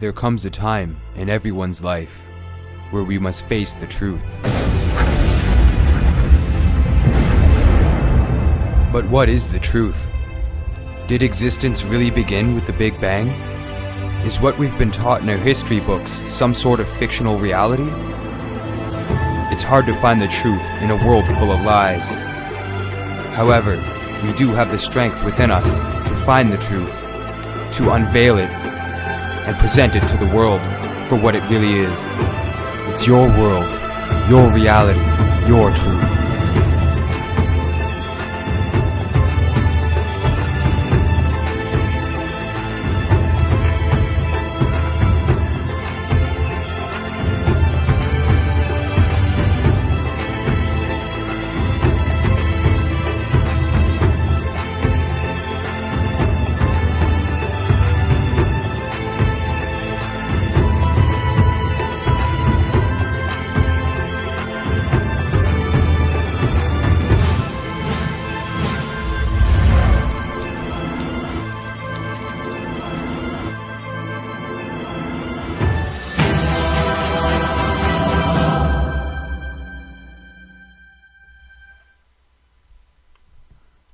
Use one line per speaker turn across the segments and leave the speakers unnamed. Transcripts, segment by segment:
There comes a time in everyone's life where we must face the truth. But what is the truth? Did existence really begin with the Big Bang? Is what we've been taught in our history books some sort of fictional reality? It's hard to find the truth in a world full of lies. However, we do have the strength within us to find the truth, to unveil it, and present it to the world for what it really is. It's your world, your reality, your truth.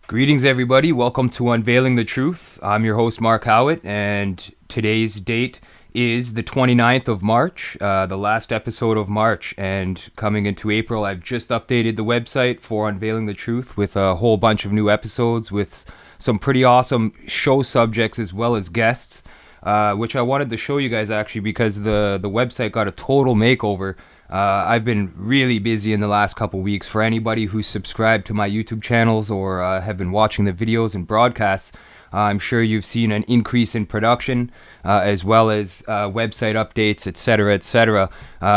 Greetings everybody, welcome to Unveiling the Truth. I'm your host Mark Howitt, and today's date is the 29th of March, the last episode of March, and coming into April I've just updated the website for Unveiling the Truth with a whole bunch of new episodes with some pretty awesome show subjects as well as guests, which I wanted to show you guys actually because the website got a total makeover. I've been really busy in the last couple weeks. For anybody who's subscribed to my YouTube channels or have been watching the videos and broadcasts, I'm sure you've seen an increase in production as well as website updates, etc., etc.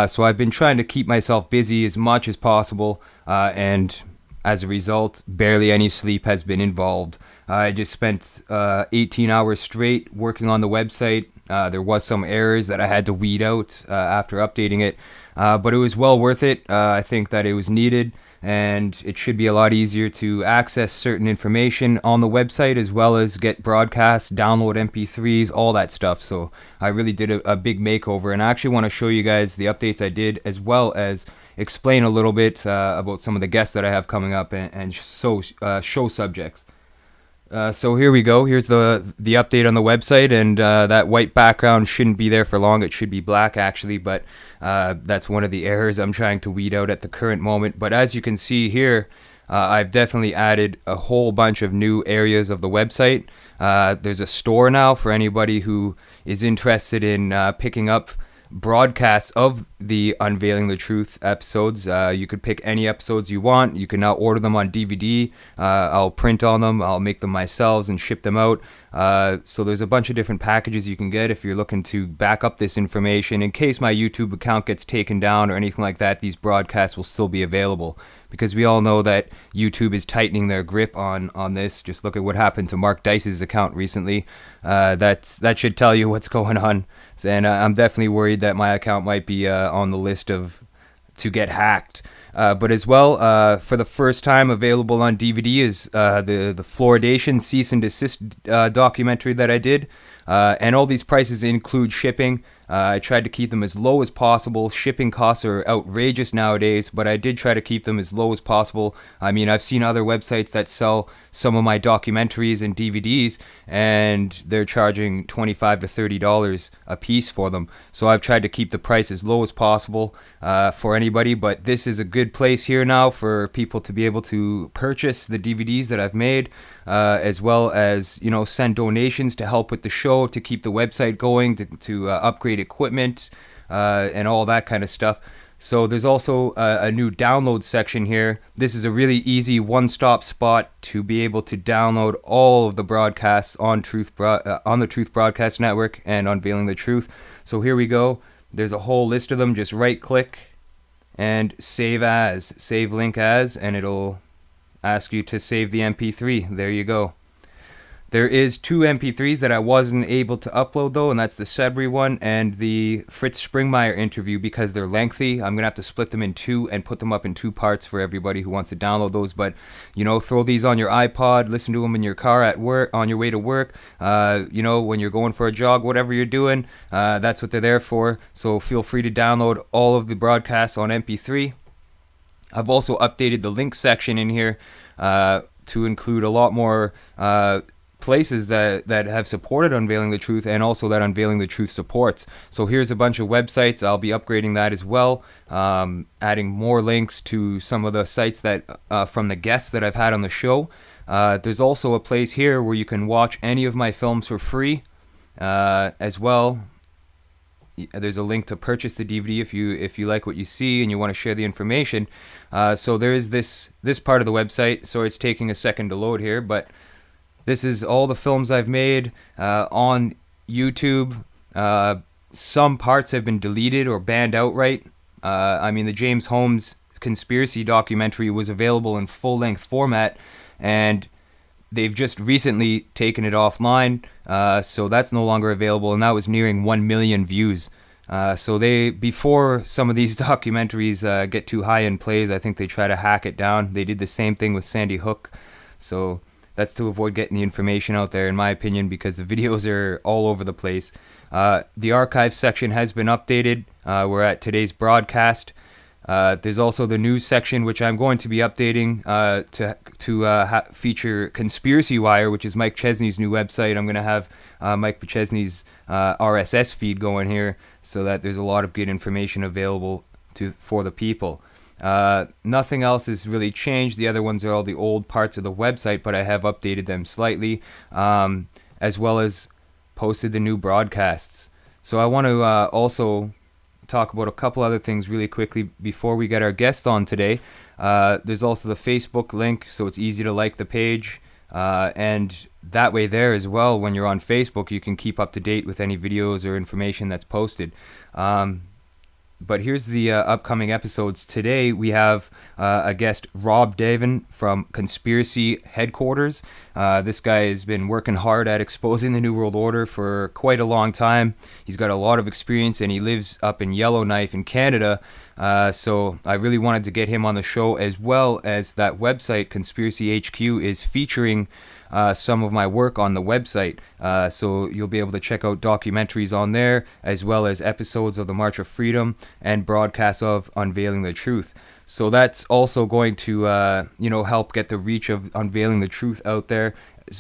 So I've been trying to keep myself busy as much as possible, and as a result, barely any sleep has been involved. I just spent 18 hours straight working on the website. There was some errors that I had to weed out after updating it. But it was well worth it. I think that it was needed, and it should be a lot easier to access certain information on the website as well as get broadcasts, download MP3s, all that stuff. So I really did a big makeover, and I actually want to show you guys the updates I did as well as explain a little bit about some of the guests that I have coming up and show subjects. So here we go. Here's the update on the website, and that white background shouldn't be there for long. It should be black actually, but that's one of the errors I'm trying to weed out at the current moment. But as you can see here, I've definitely added a whole bunch of new areas of the website. There's a store now for anybody who is interested in picking up broadcasts of the Unveiling the Truth episodes. You could pick any episodes you want. You can now order them on DVD. I'll print on them. I'll make them myself and ship them out. So there's a bunch of different packages you can get if you're looking to back up this information. In case my YouTube account gets taken down or anything like that, these broadcasts will still be available, because we all know that YouTube is tightening their grip on this. Just look at what happened to Mark Dice's account recently. That should tell you what's going on. And I'm definitely worried that my account might be on the list to get hacked. But as well, for the first time available on DVD is the fluoridation cease and desist documentary that I did. And all these prices include shipping. I tried to keep them as low as possible. Shipping costs are outrageous nowadays, but I did try to keep them as low as possible. I mean, I've seen other websites that sell some of my documentaries and DVDs, and they're charging $25 to $30 a piece for them. So I've tried to keep the price as low as possible for anybody, but this is a good place here now for people to be able to purchase the DVDs that I've made, as well as, send donations to help with the show, to keep the website going, to upgrade equipment, and all that kind of stuff. So there's also a new download section here. This is a really easy one-stop spot to be able to download all of the broadcasts on the Truth Broadcast Network and Unveiling the Truth. So here we go. There's a whole list of them. Just right-click and save link as, and it'll ask you to save the MP3. There you go. There is 2 MP3s that I wasn't able to upload though, and that's the Sebri one and the Fritz Springmeier interview because they're lengthy. I'm gonna have to split them in two and put them up in 2 parts for everybody who wants to download those. But throw these on your iPod, listen to them in your car at work, on your way to work. When you're going for a jog, whatever you're doing, that's what they're there for. So feel free to download all of the broadcasts on MP3. I've also updated the link section in here to include a lot more places that have supported Unveiling the Truth and also that Unveiling the Truth supports. So here's a bunch of websites. I'll be upgrading that as well, adding more links to some of the sites that from the guests that I've had on the show. There's also a place here where you can watch any of my films for free as well. There's a link to purchase the DVD if you like what you see and you want to share the information. So there is this part of the website. So it's taking a second to load here, but this is all the films I've made on YouTube. Some parts have been deleted or banned outright. The James Holmes conspiracy documentary was available in full-length format, and they've just recently taken it offline, so that's no longer available, and that was nearing 1 million views. So before some of these documentaries get too high in plays, I think they try to hack it down. They did the same thing with Sandy Hook, so that's to avoid getting the information out there, in my opinion, because the videos are all over the place. The archive section has been updated. We're at today's broadcast. There's also the news section, which I'm going to be updating to feature Conspiracy Wire, which is Mike Chesney's new website. I'm going to have Mike Chesney's RSS feed going here so that there's a lot of good information available for the people. Nothing else has really changed. The other ones are all the old parts of the website, but I have updated them slightly, as well as posted the new broadcasts. So I want to also talk about a couple other things really quickly before we get our guest on today. There's also the Facebook link, so it's easy to like the page, and that way there as well, when you're on Facebook, you can keep up to date with any videos or information that's posted. But here's the upcoming episodes. Today we have a guest, Rob Daven from Conspiracy Headquarters. This guy has been working hard at exposing the New World Order for quite a long time. He's got a lot of experience, and he lives up in Yellowknife in Canada. So I really wanted to get him on the show, as well as that website, Conspiracy HQ, is featuring some of my work on the website. So you'll be able to check out documentaries on there, as well as episodes of the March of Freedom and broadcasts of Unveiling the Truth. So that's also going to help get the reach of Unveiling the Truth out there,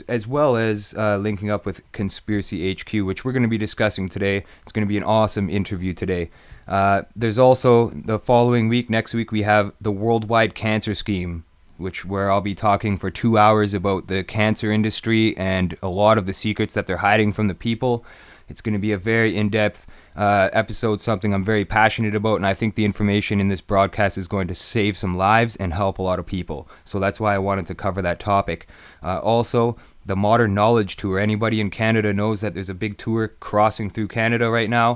as well as linking up with Conspiracy HQ, which we're going to be discussing today. It's going to be an awesome interview today. There's also the following week, next week, we have the Worldwide Cancer Scheme, where I'll be talking for 2 hours about the cancer industry and a lot of the secrets that they're hiding from the people. It's going to be a very in-depth episode, something I'm very passionate about, and I think the information in this broadcast is going to save some lives and help a lot of people. So that's why I wanted to cover that topic. Also, the Modern Knowledge Tour. Anybody in Canada knows that there's a big tour crossing through Canada right now,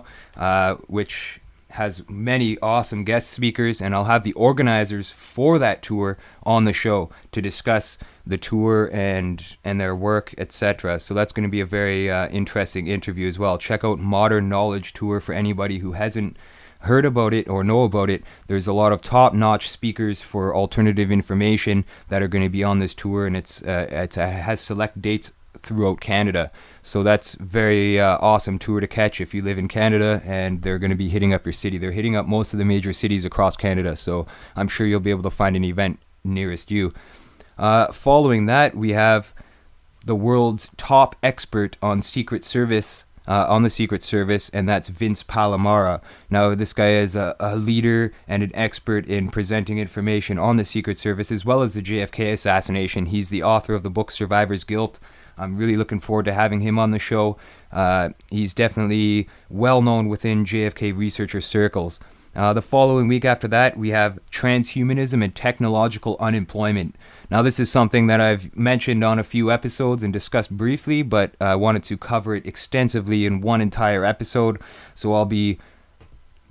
which has many awesome guest speakers, and I'll have the organizers for that tour on the show to discuss the tour and their work, etc. So that's going to be a very interesting interview as well. Check out Modern Knowledge Tour for anybody who hasn't heard about it or know about it. There's a lot of top-notch speakers for alternative information that are going to be on this tour, and it has select dates throughout Canada. So that's very awesome tour to catch if you live in Canada, and they're going to be hitting up your city. They're hitting up most of the major cities across Canada, so I'm sure you'll be able to find an event nearest you. Following that, we have the world's top expert on Secret Service, on the Secret Service, and that's Vince Palamara. Now, this guy is a leader and an expert in presenting information on the Secret Service, as well as the JFK assassination. He's the author of the book Survivor's Guilt. I'm really looking forward to having him on the show. He's definitely well known within JFK researcher circles. The following week after that, we have transhumanism and technological unemployment. Now, this is something that I've mentioned on a few episodes and discussed briefly, but I wanted to cover it extensively in one entire episode. So I'll be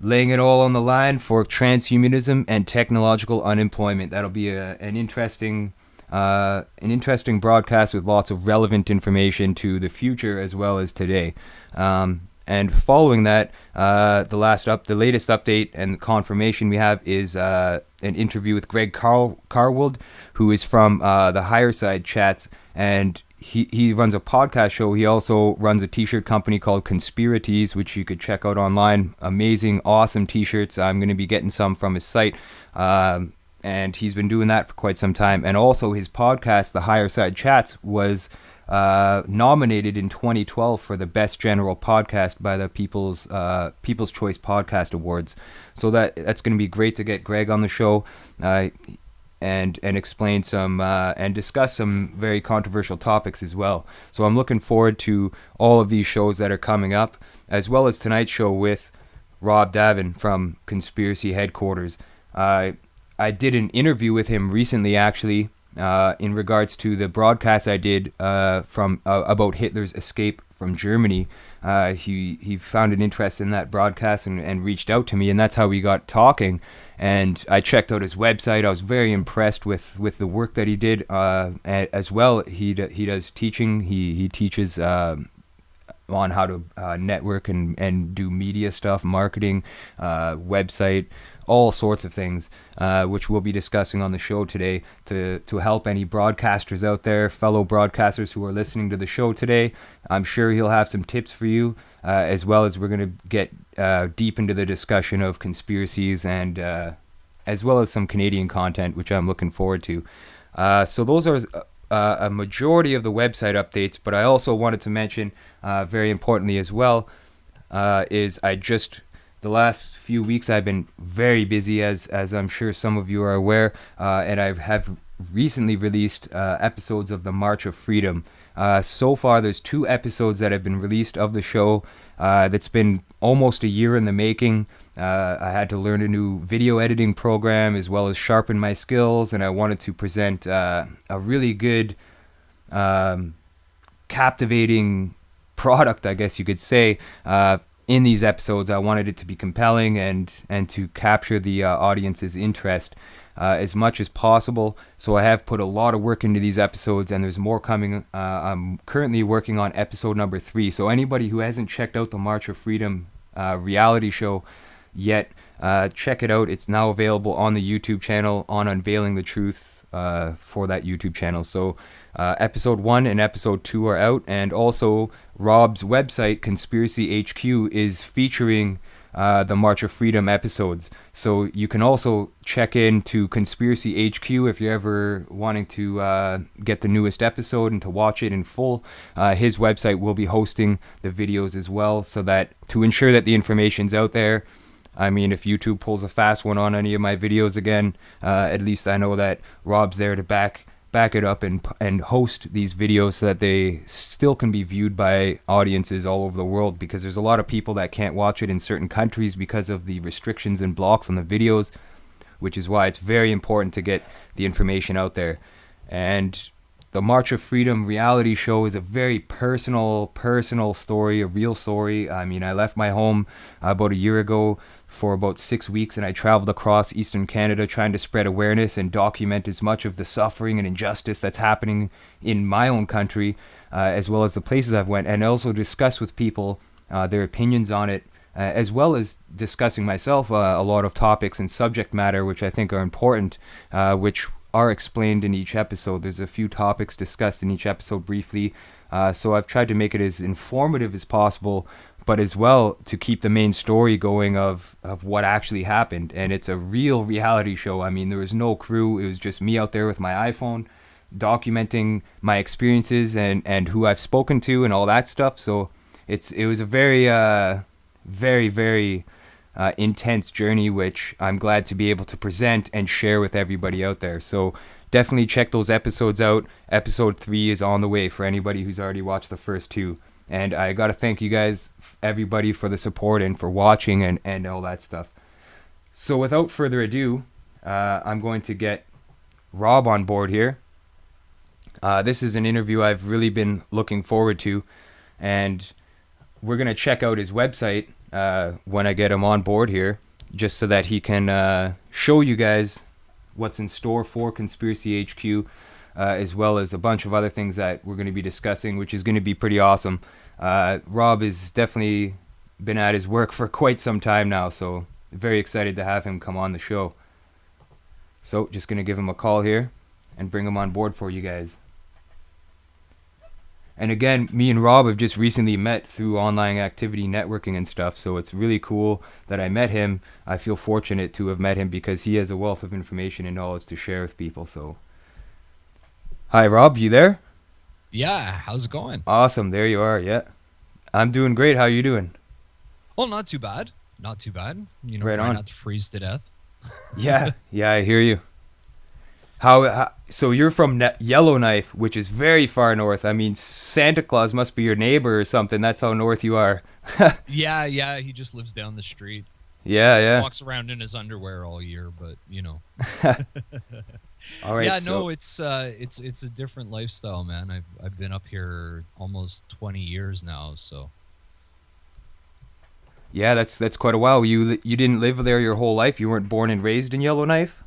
laying it all on the line for transhumanism and technological unemployment. That'll be an interesting An interesting broadcast with lots of relevant information to the future as well as today. And following that, the latest update and confirmation we have is an interview with Greg Carwold, who is from the Higher Side Chats, and he runs a podcast show. He also runs a t-shirt company called Conspiracies, which you could check out online. Amazing, awesome t-shirts. I'm going to be getting some from his site. And he's been doing that for quite some time. And also his podcast, The Higher Side Chats, was nominated in 2012 for the Best General Podcast by the People's Choice Podcast Awards. So that's going to be great to get Greg on the show and explain some and discuss some very controversial topics as well. So I'm looking forward to all of these shows that are coming up, as well as tonight's show with Rob Daven from Conspiracy Headquarters. I did an interview with him recently, actually, in regards to the broadcast I did from about Hitler's escape from Germany. He found an interest in that broadcast and reached out to me, and that's how we got talking. And I checked out his website. I was very impressed with the work that he did. As well, he does teaching. He teaches on how to network and do media stuff, marketing, website, all sorts of things, which we'll be discussing on the show today to help any broadcasters out there, fellow broadcasters who are listening to the show today. I'm sure he'll have some tips for you, as well as we're going to get deep into the discussion of conspiracies and as well as some Canadian content, which I'm looking forward to. So those are a majority of the website updates, but I also wanted to mention, very importantly as well, is the last few weeks I've been very busy, as I'm sure some of you are aware, and I have recently released episodes of the March of Freedom. So far, there's 2 episodes that have been released of the show. That's been almost a year in the making. I had to learn a new video editing program as well as sharpen my skills, and I wanted to present a really good, captivating product, I guess you could say. In these episodes, I wanted it to be compelling and to capture the audience's interest as much as possible. So I have put a lot of work into these episodes, and there's more coming. I'm currently working on episode number 3. So anybody who hasn't checked out the March of Freedom reality show yet, check it out. It's now available on the YouTube channel, on Unveiling The Truth, for that YouTube channel. So episode 1 and episode 2 are out, and also Rob's website, Conspiracy HQ, is featuring the March of Freedom episodes. So you can also check into Conspiracy HQ if you're ever wanting to get the newest episode and to watch it in full. His website will be hosting the videos as well, so that to ensure that the information's out there. I mean, if YouTube pulls a fast one on any of my videos again, at least I know that Rob's there to back it up and host these videos so that they still can be viewed by audiences all over the world, because there's a lot of people that can't watch it in certain countries because of the restrictions and blocks on the videos, which is why it's very important to get the information out there. And the March of Freedom reality show is a very personal story, a real story. I mean, I left my home about a year ago for about 6 weeks, and I traveled across Eastern Canada trying to spread awareness and document as much of the suffering and injustice that's happening in my own country, as well as the places I've went, and also discuss with people their opinions on it, as well as discussing myself a lot of topics and subject matter which I think are important, which are explained in each episode. There's a few topics discussed in each episode briefly, so I've tried to make it as informative as possible, but as well to keep the main story going of what actually happened. And it's a real reality show. I mean, there was no crew. It was just me out there with my iPhone documenting my experiences and who I've spoken to and all that stuff. So it was a very, very intense journey, which I'm glad to be able to present and share with everybody out there. So definitely check those episodes out. Episode 3 is on the way for anybody who's already watched the first 2. And I got to thank you guys, everybody, for the support and for watching and all that stuff. So without further ado, I'm going to get Rob on board here. This is an interview I've really been looking forward to, and we're going to check out his website when I get him on board here, just so that he can show you guys what's in store for Conspiracy HQ. as well as a bunch of other things that we're going to be discussing, which is going to be pretty awesome. Rob has definitely been at his work for quite some time now, so very excited to have him come on the show. So just going to give him a call here and bring him on board for you guys. And again, me and Rob have just recently met through online activity networking and stuff, so it's really cool that I met him. I feel fortunate to have met him because he has a wealth of information and knowledge to share with people. So, hi Rob, you there?
Yeah, how's it going?
Awesome, there you are. Yeah, I'm doing great. How are you doing?
Well, not too bad. Not too bad.
Right
try
on.
not to freeze to death.
Yeah, I hear you. How so you're from Yellowknife, which is very far north. I mean, Santa Claus must be your neighbor or something. That's how north you are.
Yeah, he just lives down the street.
Yeah.
Walks around in his underwear all year, but
All right.
Yeah, no, it's a different lifestyle, man. I've been up here almost 20 years now, so.
Yeah, that's quite a while. You didn't live there your whole life. You weren't born and raised in Yellowknife?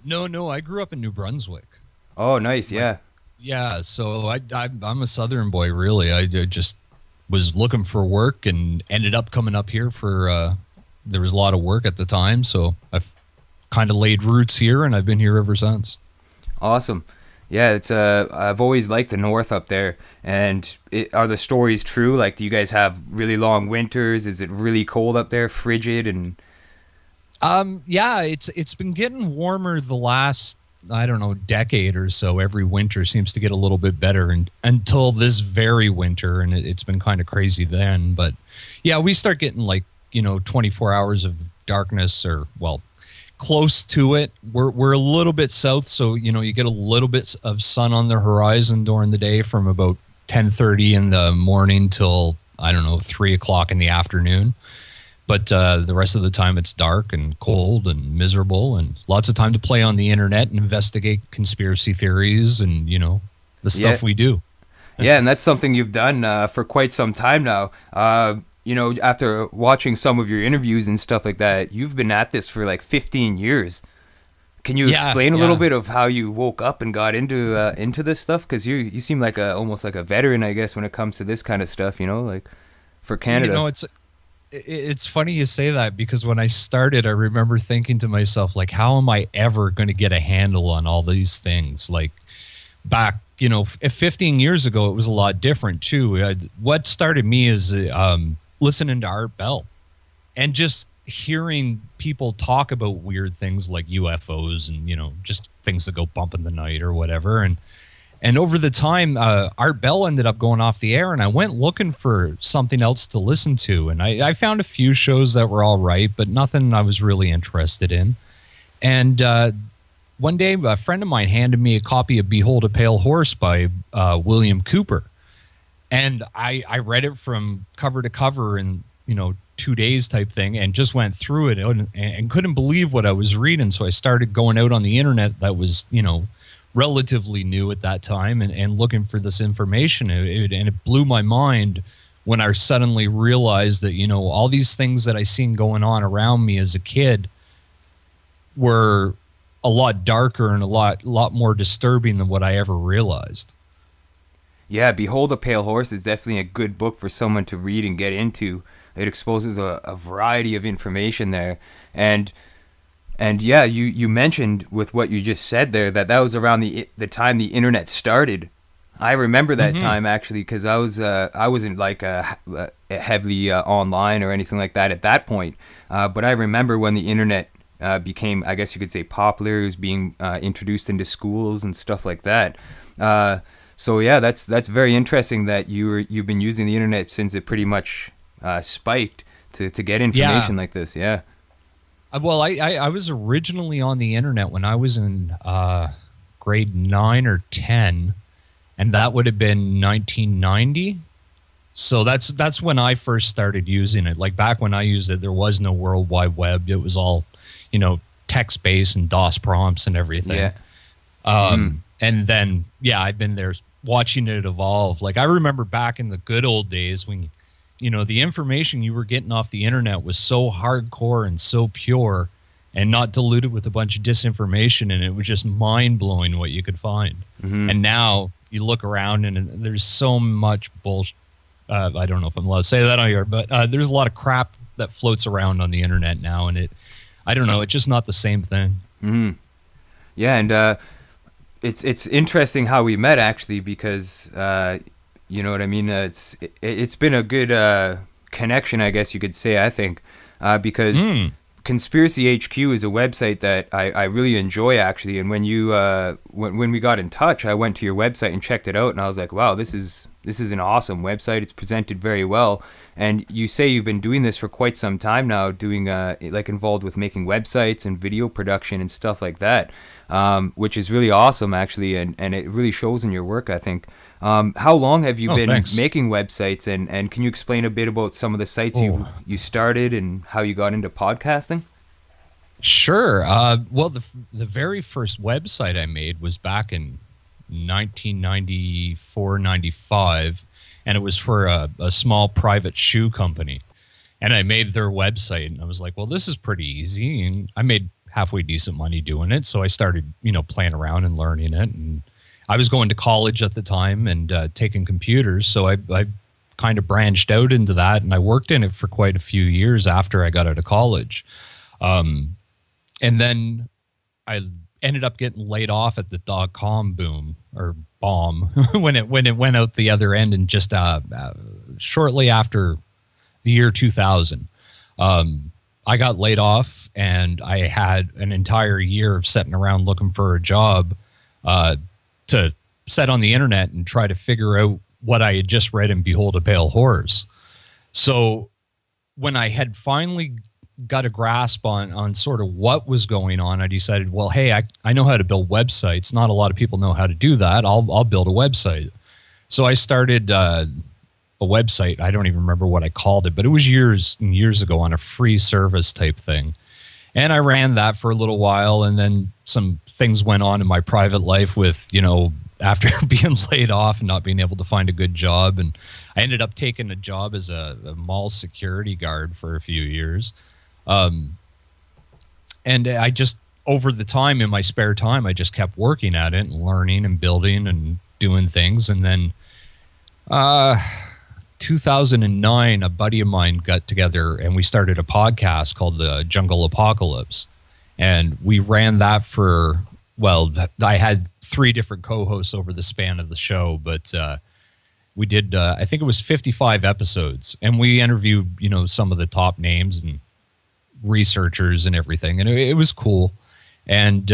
No, I grew up in New Brunswick.
Oh, nice. Yeah.
Yeah, so I'm a Southern boy, really. I just was looking for work and ended up coming up here for. There was a lot of work at the time, so I've kind of laid roots here, and I've been here ever since.
Awesome. Yeah, it's I've always liked the north up there. And are the stories true? Like, do you guys have really long winters? Is it really cold up there, frigid and?
Yeah, it's been getting warmer the last, I don't know, decade or so. Every winter seems to get a little bit better, and until this very winter, and it's been kind of crazy then. But yeah, we start getting 24 hours of darkness, or well, close to it. We're a little bit south, so you get a little bit of sun on the horizon during the day from about 10:30 in the morning till, I don't know, 3 o'clock in the afternoon. But the rest of the time it's dark and cold and miserable, and lots of time to play on the internet and investigate conspiracy theories and, the stuff we do.
Yeah, and that's something you've done for quite some time now. After watching some of your interviews and stuff like that, you've been at this for like 15 years. Can you explain a little bit of how you woke up and got into this stuff? Because you seem like almost like a veteran, I guess, when it comes to this kind of stuff, like for Canada.
It's funny you say that, because when I started, I remember thinking to myself, like, how am I ever going to get a handle on all these things? Like, back, 15 years ago, it was a lot different too. What started me is listening to Art Bell and just hearing people talk about weird things like UFOs and, just things that go bump in the night or whatever. And over the time, Art Bell ended up going off the air, and I went looking for something else to listen to. And I found a few shows that were all right, but nothing I was really interested in. And one day, a friend of mine handed me a copy of Behold a Pale Horse by William Cooper. And I read it from cover to cover in, 2 days type thing, and just went through it and couldn't believe what I was reading. So I started going out on the internet that was, relatively new at that time and looking for this information. And it blew my mind when I suddenly realized that, all these things that I seen going on around me as a kid were a lot darker and a lot more disturbing than what I ever realized.
Yeah, Behold a Pale Horse is definitely a good book for someone to read and get into. It exposes a variety of information there. And yeah, you mentioned with what you just said there that was around the time the internet started. I remember that time actually, because I wasn't like heavily online or anything like that at that point. But I remember when the internet became, I guess you could say, popular. It was being introduced into schools and stuff like that. So yeah, that's very interesting that you've been using the internet since it pretty much spiked to get information like this. Yeah.
Well, I was originally on the internet when I was in grade 9 or 10, and that would have been 1990. So that's when I first started using it. Like, back when I used it, there was no World Wide Web. It was all, text-based and DOS prompts and everything.
Yeah.
And then, I've been there watching it evolve. Like, I remember back in the good old days when the information you were getting off the internet was so hardcore and so pure, and not diluted with a bunch of disinformation, and it was just mind-blowing what you could find. And now you look around and there's so much bullshit. I don't know if I'm allowed to say that on here, but there's a lot of crap that floats around on the internet now, and I don't know, it's just not the same thing.
Yeah, and it's interesting how we met, actually, because you know what I mean. It's been a good connection, I guess you could say. I think because Conspiracy HQ is a website that I really enjoy, actually. And when you when we got in touch, I went to your website and checked it out, and I was like, wow, this is an awesome website. It's presented very well. And you say you've been doing this for quite some time now, doing like involved with making websites and video production and stuff like that, which is really awesome, actually, and it really shows in your work, I think. How long have you been making websites, and can you explain a bit about some of the sites you started and how you got into podcasting?
Sure. Well, the very first website I made was back in 1994, 95, and it was for a small private shoe company. And I made their website, and I was like, well, this is pretty easy. And I made halfway decent money doing it. So I started, playing around and learning it. And I was going to college at the time and taking computers. So I kind of branched out into that, and I worked in it for quite a few years after I got out of college. And then I ended up getting laid off at the .com boom or bomb when it went out the other end, and just shortly after the year 2000, I got laid off, and I had an entire year of sitting around looking for a job to set on the internet and try to figure out what I had just read in Behold a Pale Horse. So when I had finally got a grasp on sort of what was going on, I decided, well, hey, I know how to build websites. Not a lot of people know how to do that. I'll build a website. So I started a website. I don't even remember what I called it, but it was years and years ago on a free service type thing. And I ran that for a little while, and then some things went on in my private life with, after being laid off and not being able to find a good job. And I ended up taking a job as a mall security guard for a few years. And I just, over the time, in my spare time, I just kept working at it and learning and building and doing things. And then 2009, a buddy of mine got together and we started a podcast called The Jungle Apocalypse. And we ran that for, well, I had 3 different co-hosts over the span of the show, but we did, I think it was 55 episodes. And we interviewed, some of the top names and researchers and everything, and it was cool. And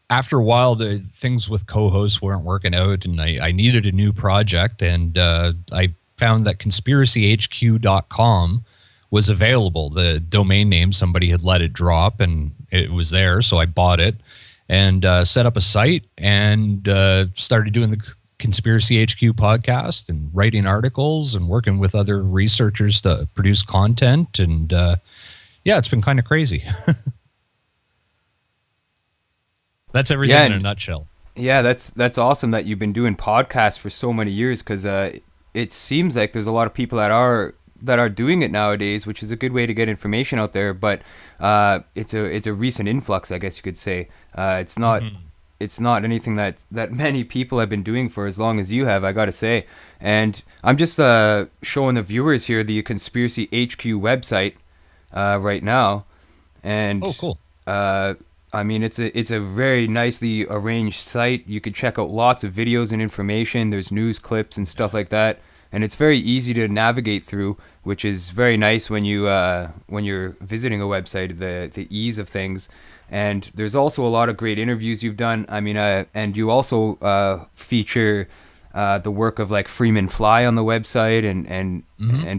after a while, the things with co-hosts weren't working out, and I needed a new project, and I found that conspiracyhq.com was available. The domain name, somebody had let it drop, and it was there, so I bought it and set up a site and started doing the Conspiracy HQ podcast and writing articles and working with other researchers to produce content. And yeah, it's been kind of crazy. That's everything in a nutshell.
Yeah, that's awesome that you've been doing podcasts for so many years, because it seems like there's a lot of people that are doing it nowadays, which is a good way to get information out there. But it's a recent influx, I guess you could say. It's not. Mm-hmm. It's not anything that many people have been doing for as long as you have, I gotta say. And I'm just showing the viewers here the Conspiracy HQ website right now. And
oh, cool.
I mean, it's a very nicely arranged site. You could check out lots of videos and information. There's news clips and stuff like that. And it's very easy to navigate through, which is very nice when you're visiting a website, the ease of things. And there's also a lot of great interviews you've done. I mean, and you also feature the work of like Freeman Fly on the website and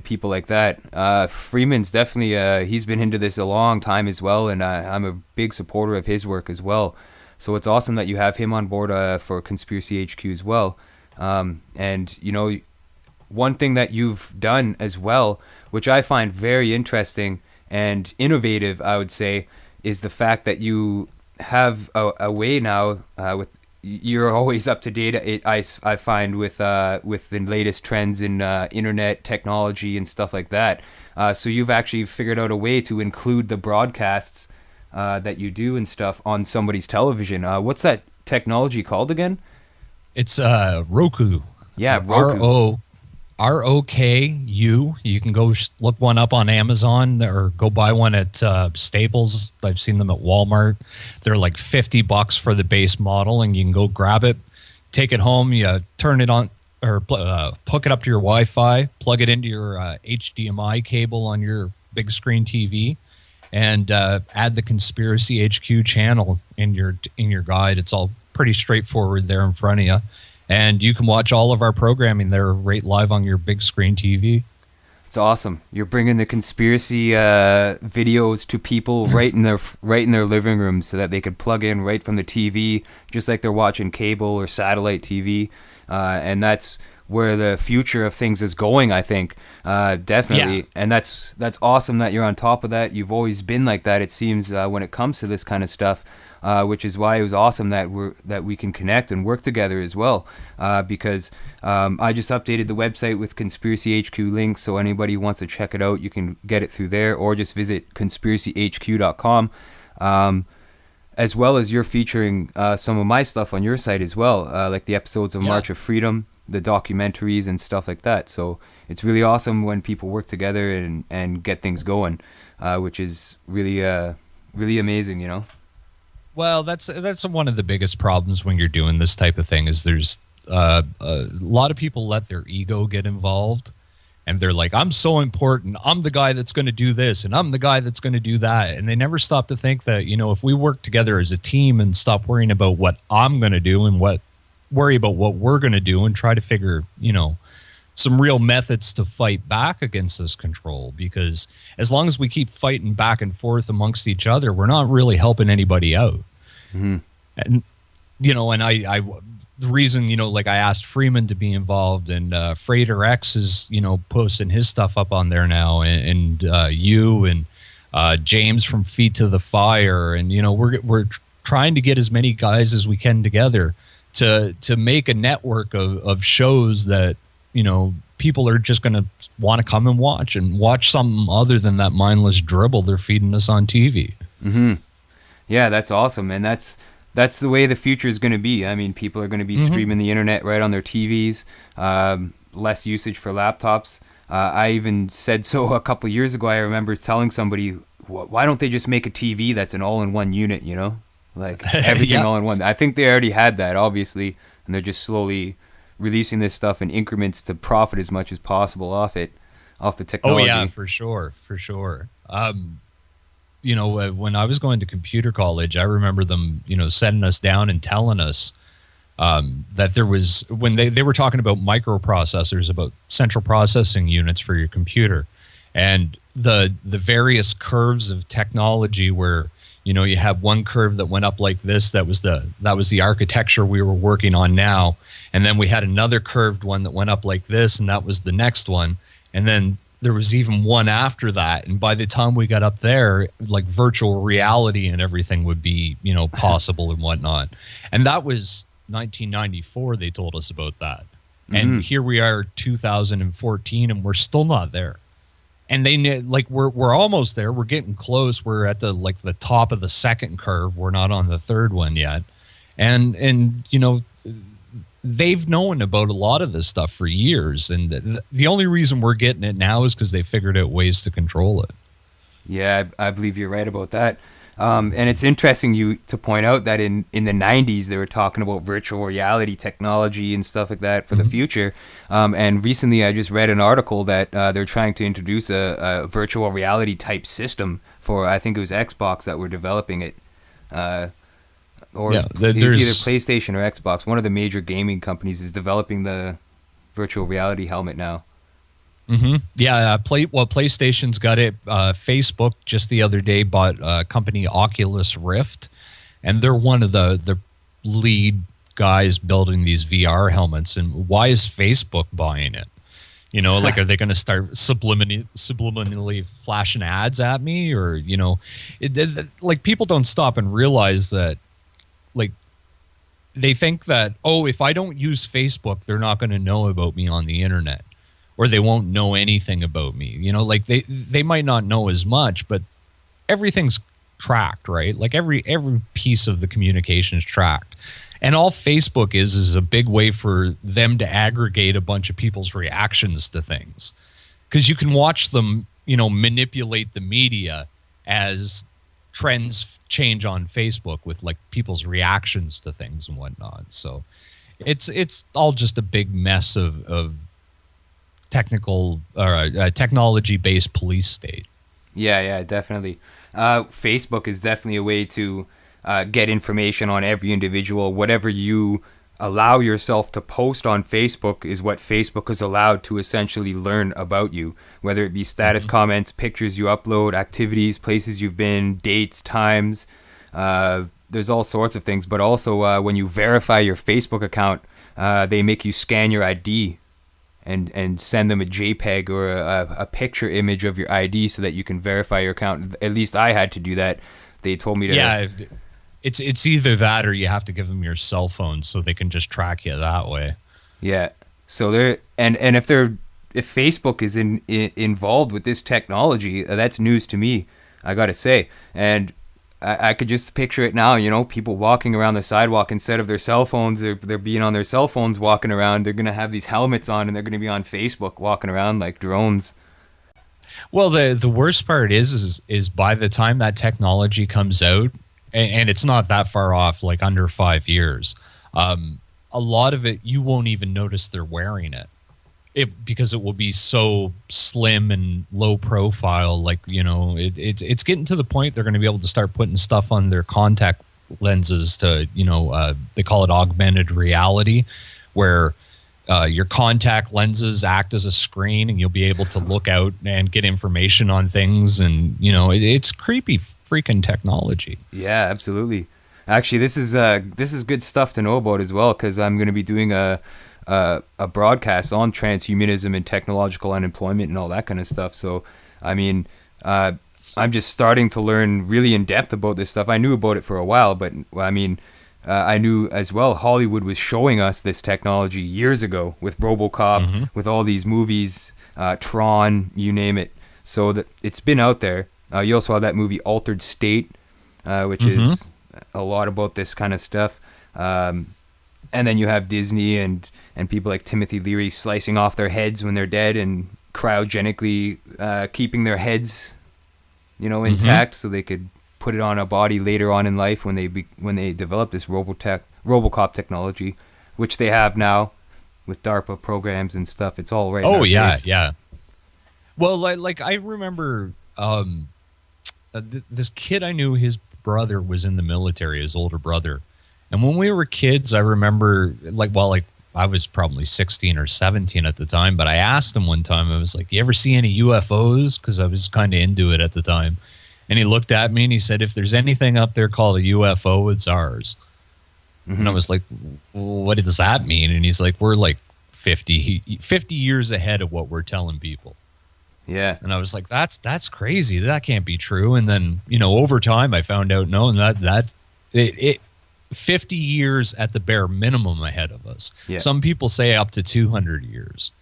people like that. Freeman's definitely he's been into this a long time as well, and I'm a big supporter of his work as well. So it's awesome that you have him on board for Conspiracy HQ as well. And one thing that you've done as well, which I find very interesting and innovative, I would say, is the fact that you have a way now with you're always up to date. I find with the latest trends in internet technology and stuff like that. So you've actually figured out a way to include the broadcasts that you do and stuff on somebody's television. What's that technology called again?
It's Roku.
Yeah,
R
Roku.
O ROKU. You can go look one up on Amazon or go buy one at Staples. I've seen them at Walmart. They're like $50 for the base model, and you can go grab it, take it home, you turn it on or hook it up to your Wi-Fi, plug it into your HDMI cable on your big screen TV, and add the Conspiracy HQ channel in your guide. It's all pretty straightforward there in front of you. And you can watch all of our programming there right live on your big screen TV.
It's awesome. You're bringing the conspiracy videos to people right in their living rooms, so that they could plug in right from the TV, just like they're watching cable or satellite TV. And that's where the future of things is going, I think. Definitely.
Yeah.
And that's awesome that you're on top of that. You've always been like that, it seems, when it comes to this kind of stuff. Which is why it was awesome that we can connect and work together as well. Because I just updated the website with Conspiracy HQ links, so anybody who wants to check it out, you can get it through there, or just visit conspiracyhq.com. As well as you're featuring some of my stuff on your site as well, like the episodes of March of Freedom, the documentaries and stuff like that. So it's really awesome when people work together and get things going, which is really amazing, you know.
Well, that's one of the biggest problems when you're doing this type of thing is there's a lot of people let their ego get involved, and they're like, I'm so important. I'm the guy that's going to do this, and I'm the guy that's going to do that. And they never stop to think that, you know, if we work together as a team and stop worrying about what I'm going to do and worry about what we're going to do and try to figure, you know, some real methods to fight back against this control, because as long as we keep fighting back and forth amongst each other, we're not really helping anybody out.
Mm-hmm.
And, you know, and I the reason, you know, like I asked Freeman to be involved, and Frater X is, you know, posting his stuff up on there now, and you and James from Feet to the Fire. And, you know, we're trying to get as many guys as we can together to make a network of shows that, you know, people are just going to want to come and watch something other than that mindless dribble they're feeding us on TV.
Mm-hmm. Yeah, that's awesome, and that's the way the future is going to be. I mean, people are going to be streaming the internet right on their TVs, less usage for laptops. I even said so a couple of years ago. I remember telling somebody, why don't they just make a TV that's an all-in-one unit, you know? Like everything all in one. I think they already had that, obviously, and they're just slowly releasing this stuff in increments to profit as much as possible off the technology.
Oh yeah, for sure. You know, when I was going to computer college, I remember them, you know, setting us down and telling us that there was, when they were talking about microprocessors, about central processing units for your computer, and the various curves of technology where, you know, you have one curve that went up like this, that was the architecture we were working on now, and then we had another curved one that went up like this, and that was the next one, and then there was even one after that, and by the time we got up there, like virtual reality and everything would be, you know, possible and whatnot. And that was 1994. They told us about that, and here we are, 2014, and we're still not there. And they like we're almost there. We're getting close. We're at the top of the second curve. We're not on the third one yet, and you know, they've known about a lot of this stuff for years, and the only reason we're getting it now is because they figured out ways to control it.
Yeah, I believe you're right about that. And it's interesting to point out that in the 90s, they were talking about virtual reality technology and stuff like that for the future. And recently, I just read an article that they're trying to introduce a virtual reality type system for, I think it was Xbox that were developing it. Or
Yeah,
it was
there's
either PlayStation or Xbox. One of the major gaming companies is developing the virtual reality helmet now.
Yeah, PlayStation's got it. Facebook just the other day bought a company, Oculus Rift, and they're one of the lead guys building these VR helmets. And why is Facebook buying it? You know, like, are they going to start subliminally flashing ads at me? Or, you know, like, people don't stop and realize that, like, they think that, oh, if I don't use Facebook, they're not going to know about me on the internet, or they won't know anything about me. You know, like, they might not know as much, but everything's tracked, right? Like every piece of the communication is tracked. And all Facebook is a big way for them to aggregate a bunch of people's reactions to things. Because you can watch them, manipulate the media as trends change on Facebook with like people's reactions to things and whatnot. So it's all just a big mess of technology-based police state.
Yeah, definitely. Facebook is definitely a way to get information on every individual. Whatever you allow yourself to post on Facebook is what Facebook is allowed to essentially learn about you, whether it be status comments, pictures you upload, activities, places you've been, dates, times. There's all sorts of things. But also when you verify your Facebook account, they make you scan your ID and send them a JPEG or a picture image of your ID so that you can verify your account. At least I had to do that. They told me to.
Yeah, it's either that or you have to give them your cell phone so they can just track you that way.
Yeah. So they're and if Facebook is involved with this technology, that's news to me, I gotta say. And I could just picture it now, people walking around the sidewalk instead of their cell phones, they're being on their cell phones walking around. They're gonna have these helmets on and they're gonna be on Facebook walking around like drones.
Well, the worst part is by the time that technology comes out, and it's not that far off, like under 5 years, a lot of it you won't even notice they're wearing it. Because it will be so slim and low profile. Like, it's getting to the point they're going to be able to start putting stuff on their contact lenses to, they call it augmented reality, where your contact lenses act as a screen and you'll be able to look out and get information on things. And, it's creepy freaking technology.
Yeah, absolutely. Actually, this is good stuff to know about as well, because I'm going to be doing a broadcast on transhumanism and technological unemployment and all that kind of stuff. So, I mean, I'm just starting to learn really in depth about this stuff. I knew about it for a while, but I mean, I knew as well Hollywood was showing us this technology years ago with RoboCop, with all these movies, Tron, you name it. So that it's been out there. You also have that movie Altered State, which is a lot about this kind of stuff. And then you have Disney and people like Timothy Leary slicing off their heads when they're dead and cryogenically keeping their heads, intact so they could put it on a body later on in life when they develop this RoboCop technology, which they have now with DARPA programs and stuff. It's all right.
Oh yeah, yeah. Well, like I remember this kid I knew, his brother was in the military, his older brother. And when we were kids, I remember, I was probably 16 or 17 at the time, but I asked him one time, I was like, you ever see any UFOs? Because I was kind of into it at the time. And he looked at me and he said, if there's anything up there called a UFO, it's ours. And I was like, what does that mean? And he's like, we're like 50 years ahead of what we're telling people.
Yeah.
And I was like, that's crazy. That can't be true. And then, over time I found out, no, that 50 years at the bare minimum ahead of us. Yeah. Some people say up to 200 years.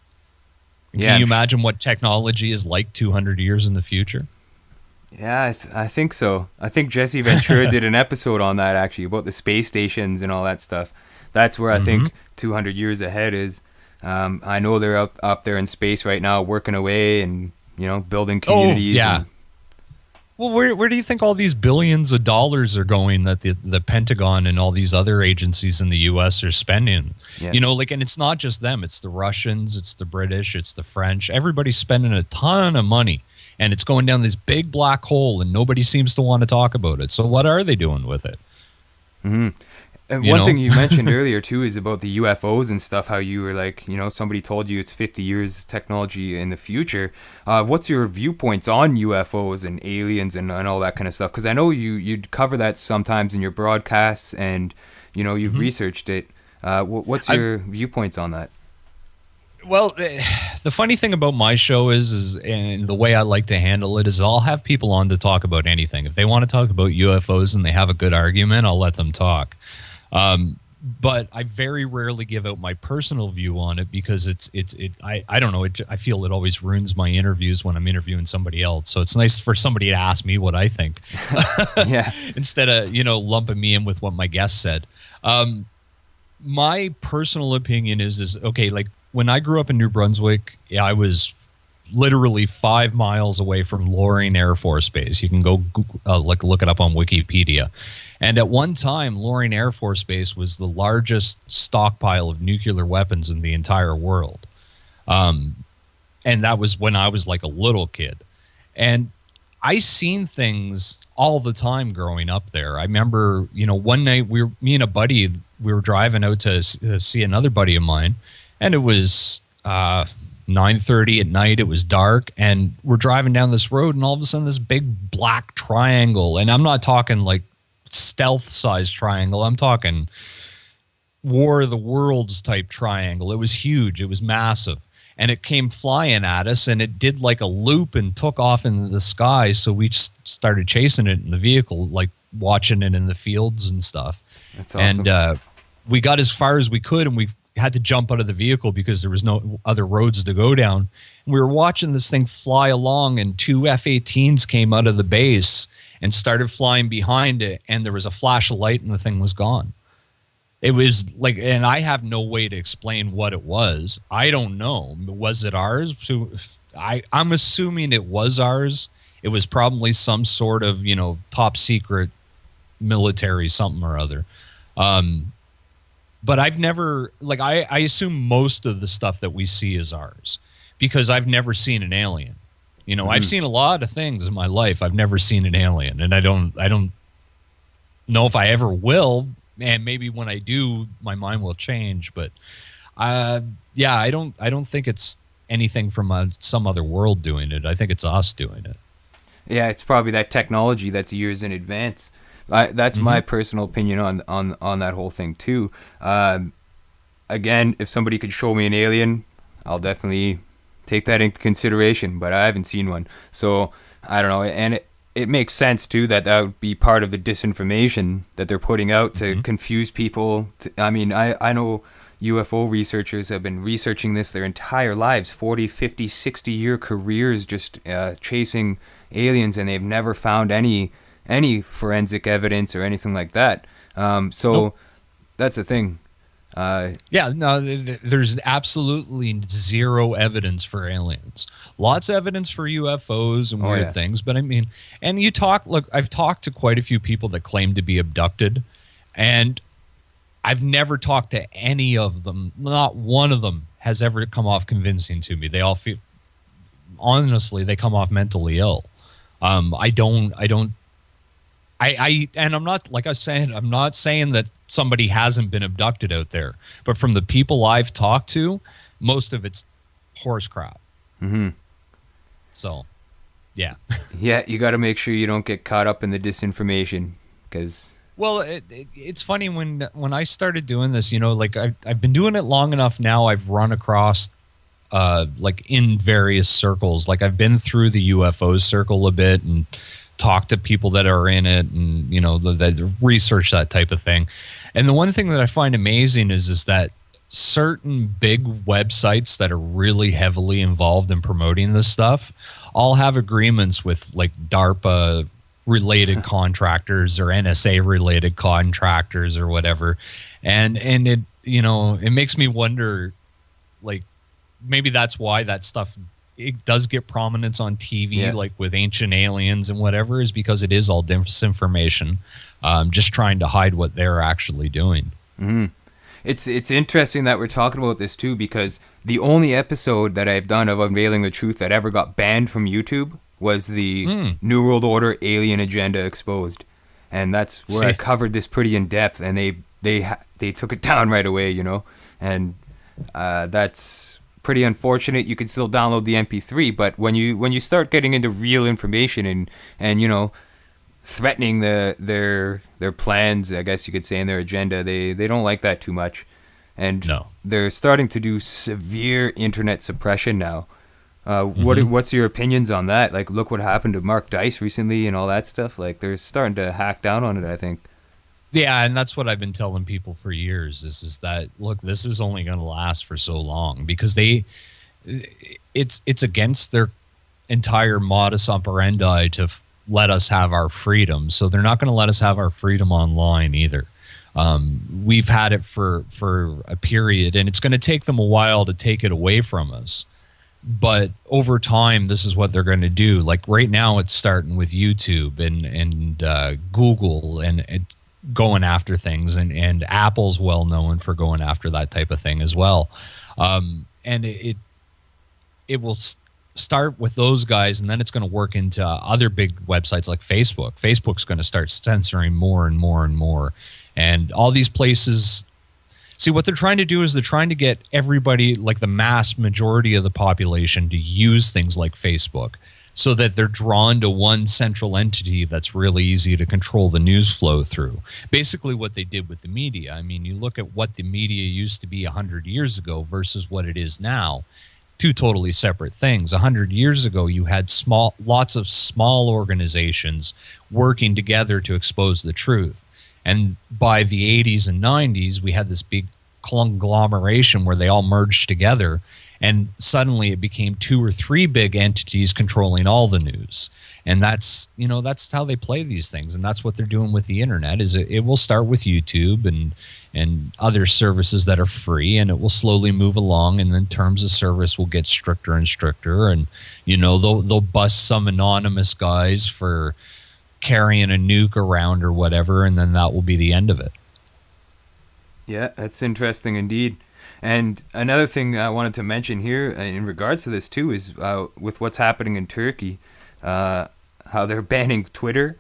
Can you imagine what technology is like 200 years in the future?
Yeah, I think so. I think Jesse Ventura did an episode on that, actually, about the space stations and all that stuff. That's where I think 200 years ahead is. I know they're up there in space right now working away and, building communities.
Oh, yeah. Well, where do you think all these billions of dollars are going that the Pentagon and all these other agencies in the U.S. are spending? Yeah. And it's not just them. It's the Russians, it's the British, it's the French. Everybody's spending a ton of money, and it's going down this big black hole, and nobody seems to want to talk about it. So what are they doing with it?
And one thing you mentioned earlier, too, is about the UFOs and stuff, how you were like, somebody told you it's 50 years technology in the future. What's your viewpoints on UFOs and aliens and all that kind of stuff? Because I know you'd cover that sometimes in your broadcasts and, you've researched it. What's your viewpoints on that?
Well, the funny thing about my show is and the way I like to handle it is I'll have people on to talk about anything. If they want to talk about UFOs and they have a good argument, I'll let them talk. but I very rarely give out my personal view on it because I don't know, I feel it always ruins my interviews when I'm interviewing somebody else. So it's nice for somebody to ask me what I think.
Yeah.
Instead of, lumping me in with what my guest said. My personal opinion is okay, like when I grew up in New Brunswick, I was literally 5 miles away from Loring Air Force Base. You can go look it up on Wikipedia. And at one time, Loring Air Force Base was the largest stockpile of nuclear weapons in the entire world. And that was when I was like a little kid. And I seen things all the time growing up there. I remember, one night me and a buddy, we were driving out to see another buddy of mine, and it was 9:30 at night. It was dark, and we're driving down this road, and all of a sudden, this big black triangle. And I'm not talking like stealth-sized triangle. I'm talking War of the Worlds type triangle. It was huge. It was massive. And it came flying at us, and it did like a loop and took off into the sky. So we started chasing it in the vehicle, like watching it in the fields and stuff.
That's awesome.
And we got as far as we could, and we had to jump out of the vehicle because there was no other roads to go down. And we were watching this thing fly along, and 2 F-18s came out of the base and started flying behind it, and there was a flash of light, and the thing was gone. It was like, and I have no way to explain what it was. I don't know. Was it ours? So I'm assuming it was ours. It was probably some sort of, top secret military something or other. But I've never, like, I assume most of the stuff that we see is ours because I've never seen an alien. I've seen a lot of things in my life. I've never seen an alien, and I don't know if I ever will. And maybe when I do, my mind will change. But I don't think it's anything from some other world doing it. I think it's us doing it.
Yeah, it's probably that technology that's years in advance. That's my personal opinion on that whole thing too. Again, if somebody could show me an alien, I'll definitely take that into consideration, but I haven't seen one. So I don't know. And it makes sense too that would be part of the disinformation that they're putting out to confuse people. I know UFO researchers have been researching this their entire lives, 40, 50, 60-year careers just chasing aliens, and they've never found any forensic evidence or anything like that. Nope. That's the thing.
There's absolutely zero evidence for aliens. Lots of evidence for UFOs and weird things, but and I've talked to quite a few people that claim to be abducted, and I've never talked to any of them. Not one of them has ever come off convincing to me. They all feel, honestly, they come off mentally ill. And I'm not, like I said, I'm not saying that somebody hasn't been abducted out there, but from the people I've talked to, most of it's horse crap. So, yeah.
Yeah, you got to make sure you don't get caught up in the disinformation, because...
Well, it's funny when I started doing this, like I've been doing it long enough now. I've run across, like in various circles, like I've been through the UFO circle a bit and talked to people that are in it, and that research that type of thing. And the one thing that I find amazing is that certain big websites that are really heavily involved in promoting this stuff all have agreements with like DARPA related contractors or NSA related contractors or whatever. And it, it makes me wonder, like, maybe that's why that stuff, it does get prominence on TV, like with Ancient Aliens and whatever, is because it is all disinformation, just trying to hide what they're actually doing.
It's interesting that we're talking about this too, because the only episode that I've done of Unveiling the Truth that ever got banned from YouTube was the New World Order Alien Agenda Exposed, and that's where I covered this pretty in depth, and they took it down right away, and that's pretty unfortunate. You can still download the MP3, but when you start getting into real information and threatening their plans, I guess you could say, and their agenda, they don't like that too much, and they're starting to do severe internet suppression now. What's your opinions on that? Like, look what happened to Mark Dice recently and all that stuff. Like, they're starting to hack down on it, I think.
Yeah, and that's what I've been telling people for years is that look, this is only going to last for so long because it's against their entire modus operandi to let us have our freedom. So they're not going to let us have our freedom online either. We've had it for a period, and it's going to take them a while to take it away from us. But over time, this is what they're going to do. Like right now, it's starting with YouTube and Google and going after things, and Apple's well known for going after that type of thing as well. And it will start with those guys, and then it's going to work into other big websites like Facebook. Facebook's going to start censoring more and more and more, and all these places. See, what they're trying to do is they're trying to get everybody, like the mass majority of the population, to use things like Facebook so that they're drawn to one central entity that's really easy to control the news flow through. Basically what they did with the media. I mean, you look at what the media used to be 100 years ago versus what it is now. Two totally separate things. 100 years ago, you had lots of small organizations working together to expose the truth. And by the 80s and 90s, we had this big conglomeration where they all merged together, and suddenly it became 2 or 3 big entities controlling all the news. And that's how they play these things, and that's what they're doing with the internet. Is it will start with YouTube and other services that are free, and it will slowly move along, and then terms of service will get stricter and stricter, and they'll bust some anonymous guys for carrying a nuke around or whatever, and then that will be the end of it.
Yeah, that's interesting indeed. And another thing I wanted to mention here in regards to this too is with what's happening in Turkey, how they're banning Twitter.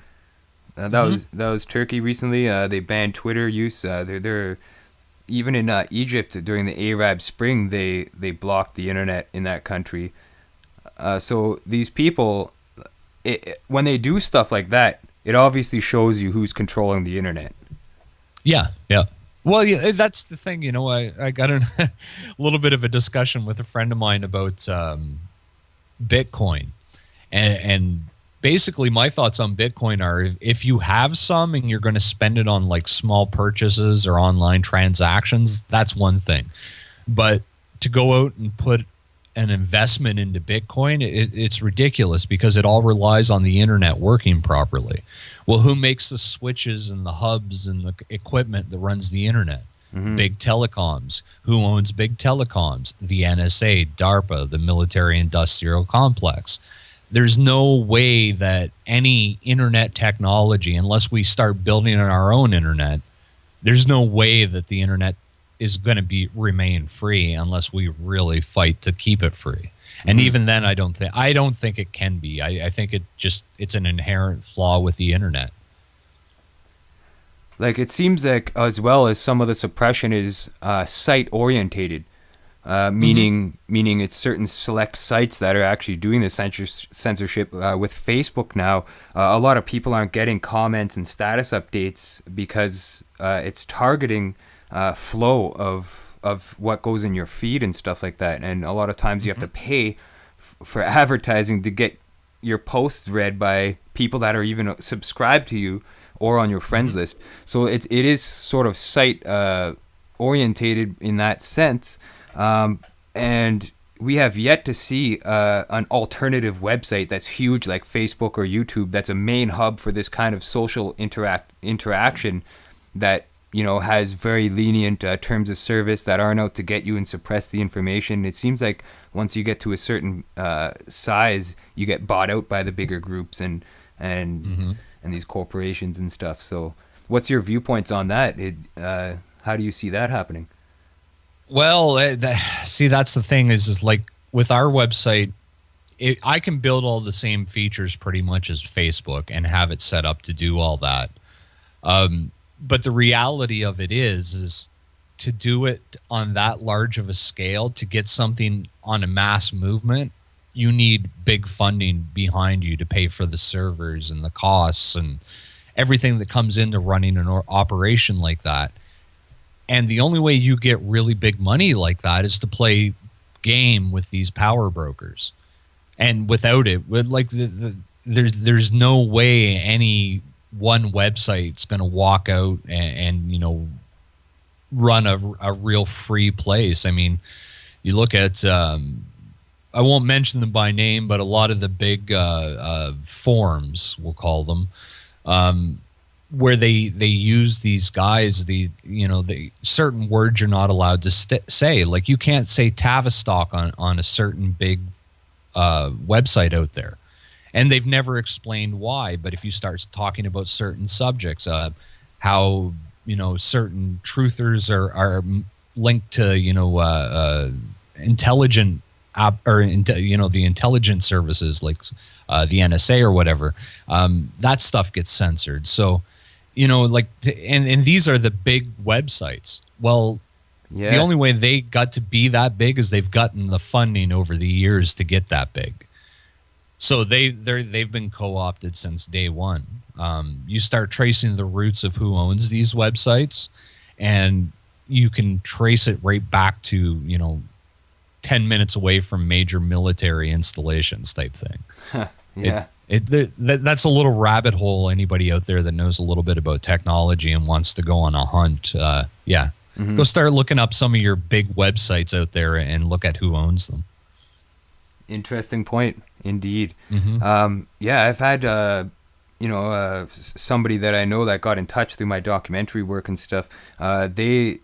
That was Turkey recently. They banned Twitter use. They're even in Egypt during the Arab Spring. They blocked the internet in that country. So these people, when they do stuff like that, it obviously shows you who's controlling the internet.
Yeah, yeah. Well, yeah, that's the thing. I got a little bit of a discussion with a friend of mine about Bitcoin, and basically my thoughts on Bitcoin are if you have some and you're going to spend it on like small purchases or online transactions, that's one thing. But to go out and put an investment into Bitcoin, it's ridiculous because it all relies on the internet working properly. Well, who makes the switches and the hubs and the equipment that runs the internet? Big telecoms. Who owns big telecoms? The NSA, DARPA, the military industrial complex. There's no way that any internet technology, unless we start building our own internet, there's no way that the internet is going to remain free unless we really fight to keep it free. And even then, I don't think it can be. I think it's an inherent flaw with the internet.
Like it seems like as well as some of the suppression is site orientated, meaning it's certain select sites that are actually doing the censorship. With Facebook now, a lot of people aren't getting comments and status updates because it's targeting flow of what goes in your feed and stuff like that. And a lot of times you have to pay for advertising to get your posts read by people that are even subscribed to you or on your friends list. So it is sort of site orientated in that sense. And we have yet to see an alternative website that's huge like Facebook or YouTube that's a main hub for this kind of social interaction that has very lenient terms of service that aren't out to get you and suppress the information. It seems like once you get to a certain size, you get bought out by the bigger groups and these corporations and stuff. So what's your viewpoints on that? How do you see that happening?
Well, see, that's the thing is like with our website, I can build all the same features pretty much as Facebook and have it set up to do all that. But the reality of it is to do it on that large of a scale, to get something on a mass movement, you need big funding behind you to pay for the servers and the costs and everything that comes into running an operation like that. And the only way you get really big money like that is to play game with these power brokers. And without it, there's no way any one website's going to walk out and run a real free place. I mean, you look at I won't mention them by name, but a lot of the big forums, we'll call them, where they use these guys, the certain words you're not allowed to say. Like, you can't say Tavistock on a certain big website out there, and they've never explained why. But if you start talking about certain subjects, how certain truthers are linked to intelligent the intelligence services like the NSA or whatever, that stuff gets censored. So and these are the big websites. Well, the only way they got to be that big is they've gotten the funding over the years to get that big. So they've been co-opted since day one. You start tracing the roots of who owns these websites, and you can trace it right back to 10 minutes away from major military installations type thing.
Yeah.
That's a little rabbit hole. Anybody out there that knows a little bit about technology and wants to go on a hunt, go start looking up some of your big websites out there and look at who owns them.
Interesting point, indeed. I've had somebody that I know that got in touch through my documentary work and stuff. They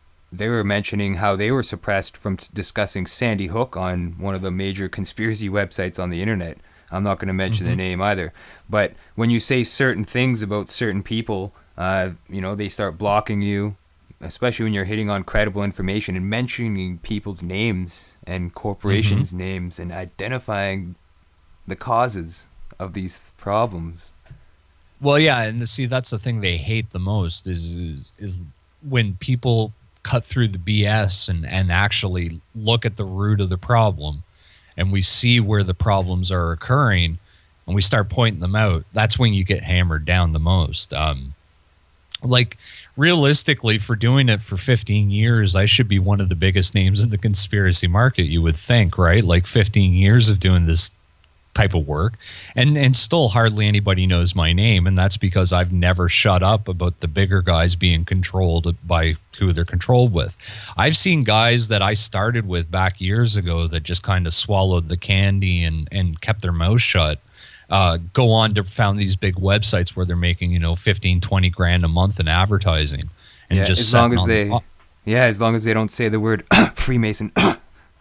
were mentioning how they were suppressed from discussing Sandy Hook on one of the major conspiracy websites on the internet. I'm not going to mention the name either. But when you say certain things about certain people, they start blocking you, especially when you're hitting on credible information and mentioning people's names and corporations' names and identifying the causes of these problems.
Well, yeah, and see, that's the thing they hate the most is when people cut through the BS and actually look at the root of the problem, and we see where the problems are occurring, and we start pointing them out. That's when you get hammered down the most. Like, realistically, for doing it for 15 years, I should be one of the biggest names in the conspiracy market, you would think, right? Like 15 years of doing this type of work, and still hardly anybody knows my name, and that's because I've never shut up about the bigger guys being controlled by who they're controlled with. I've seen guys that I started with back years ago that just kind of swallowed the candy and kept their mouth shut, go on to found these big websites where they're making 15, 20 grand a month in advertising, and
as long as they don't say the word Freemason,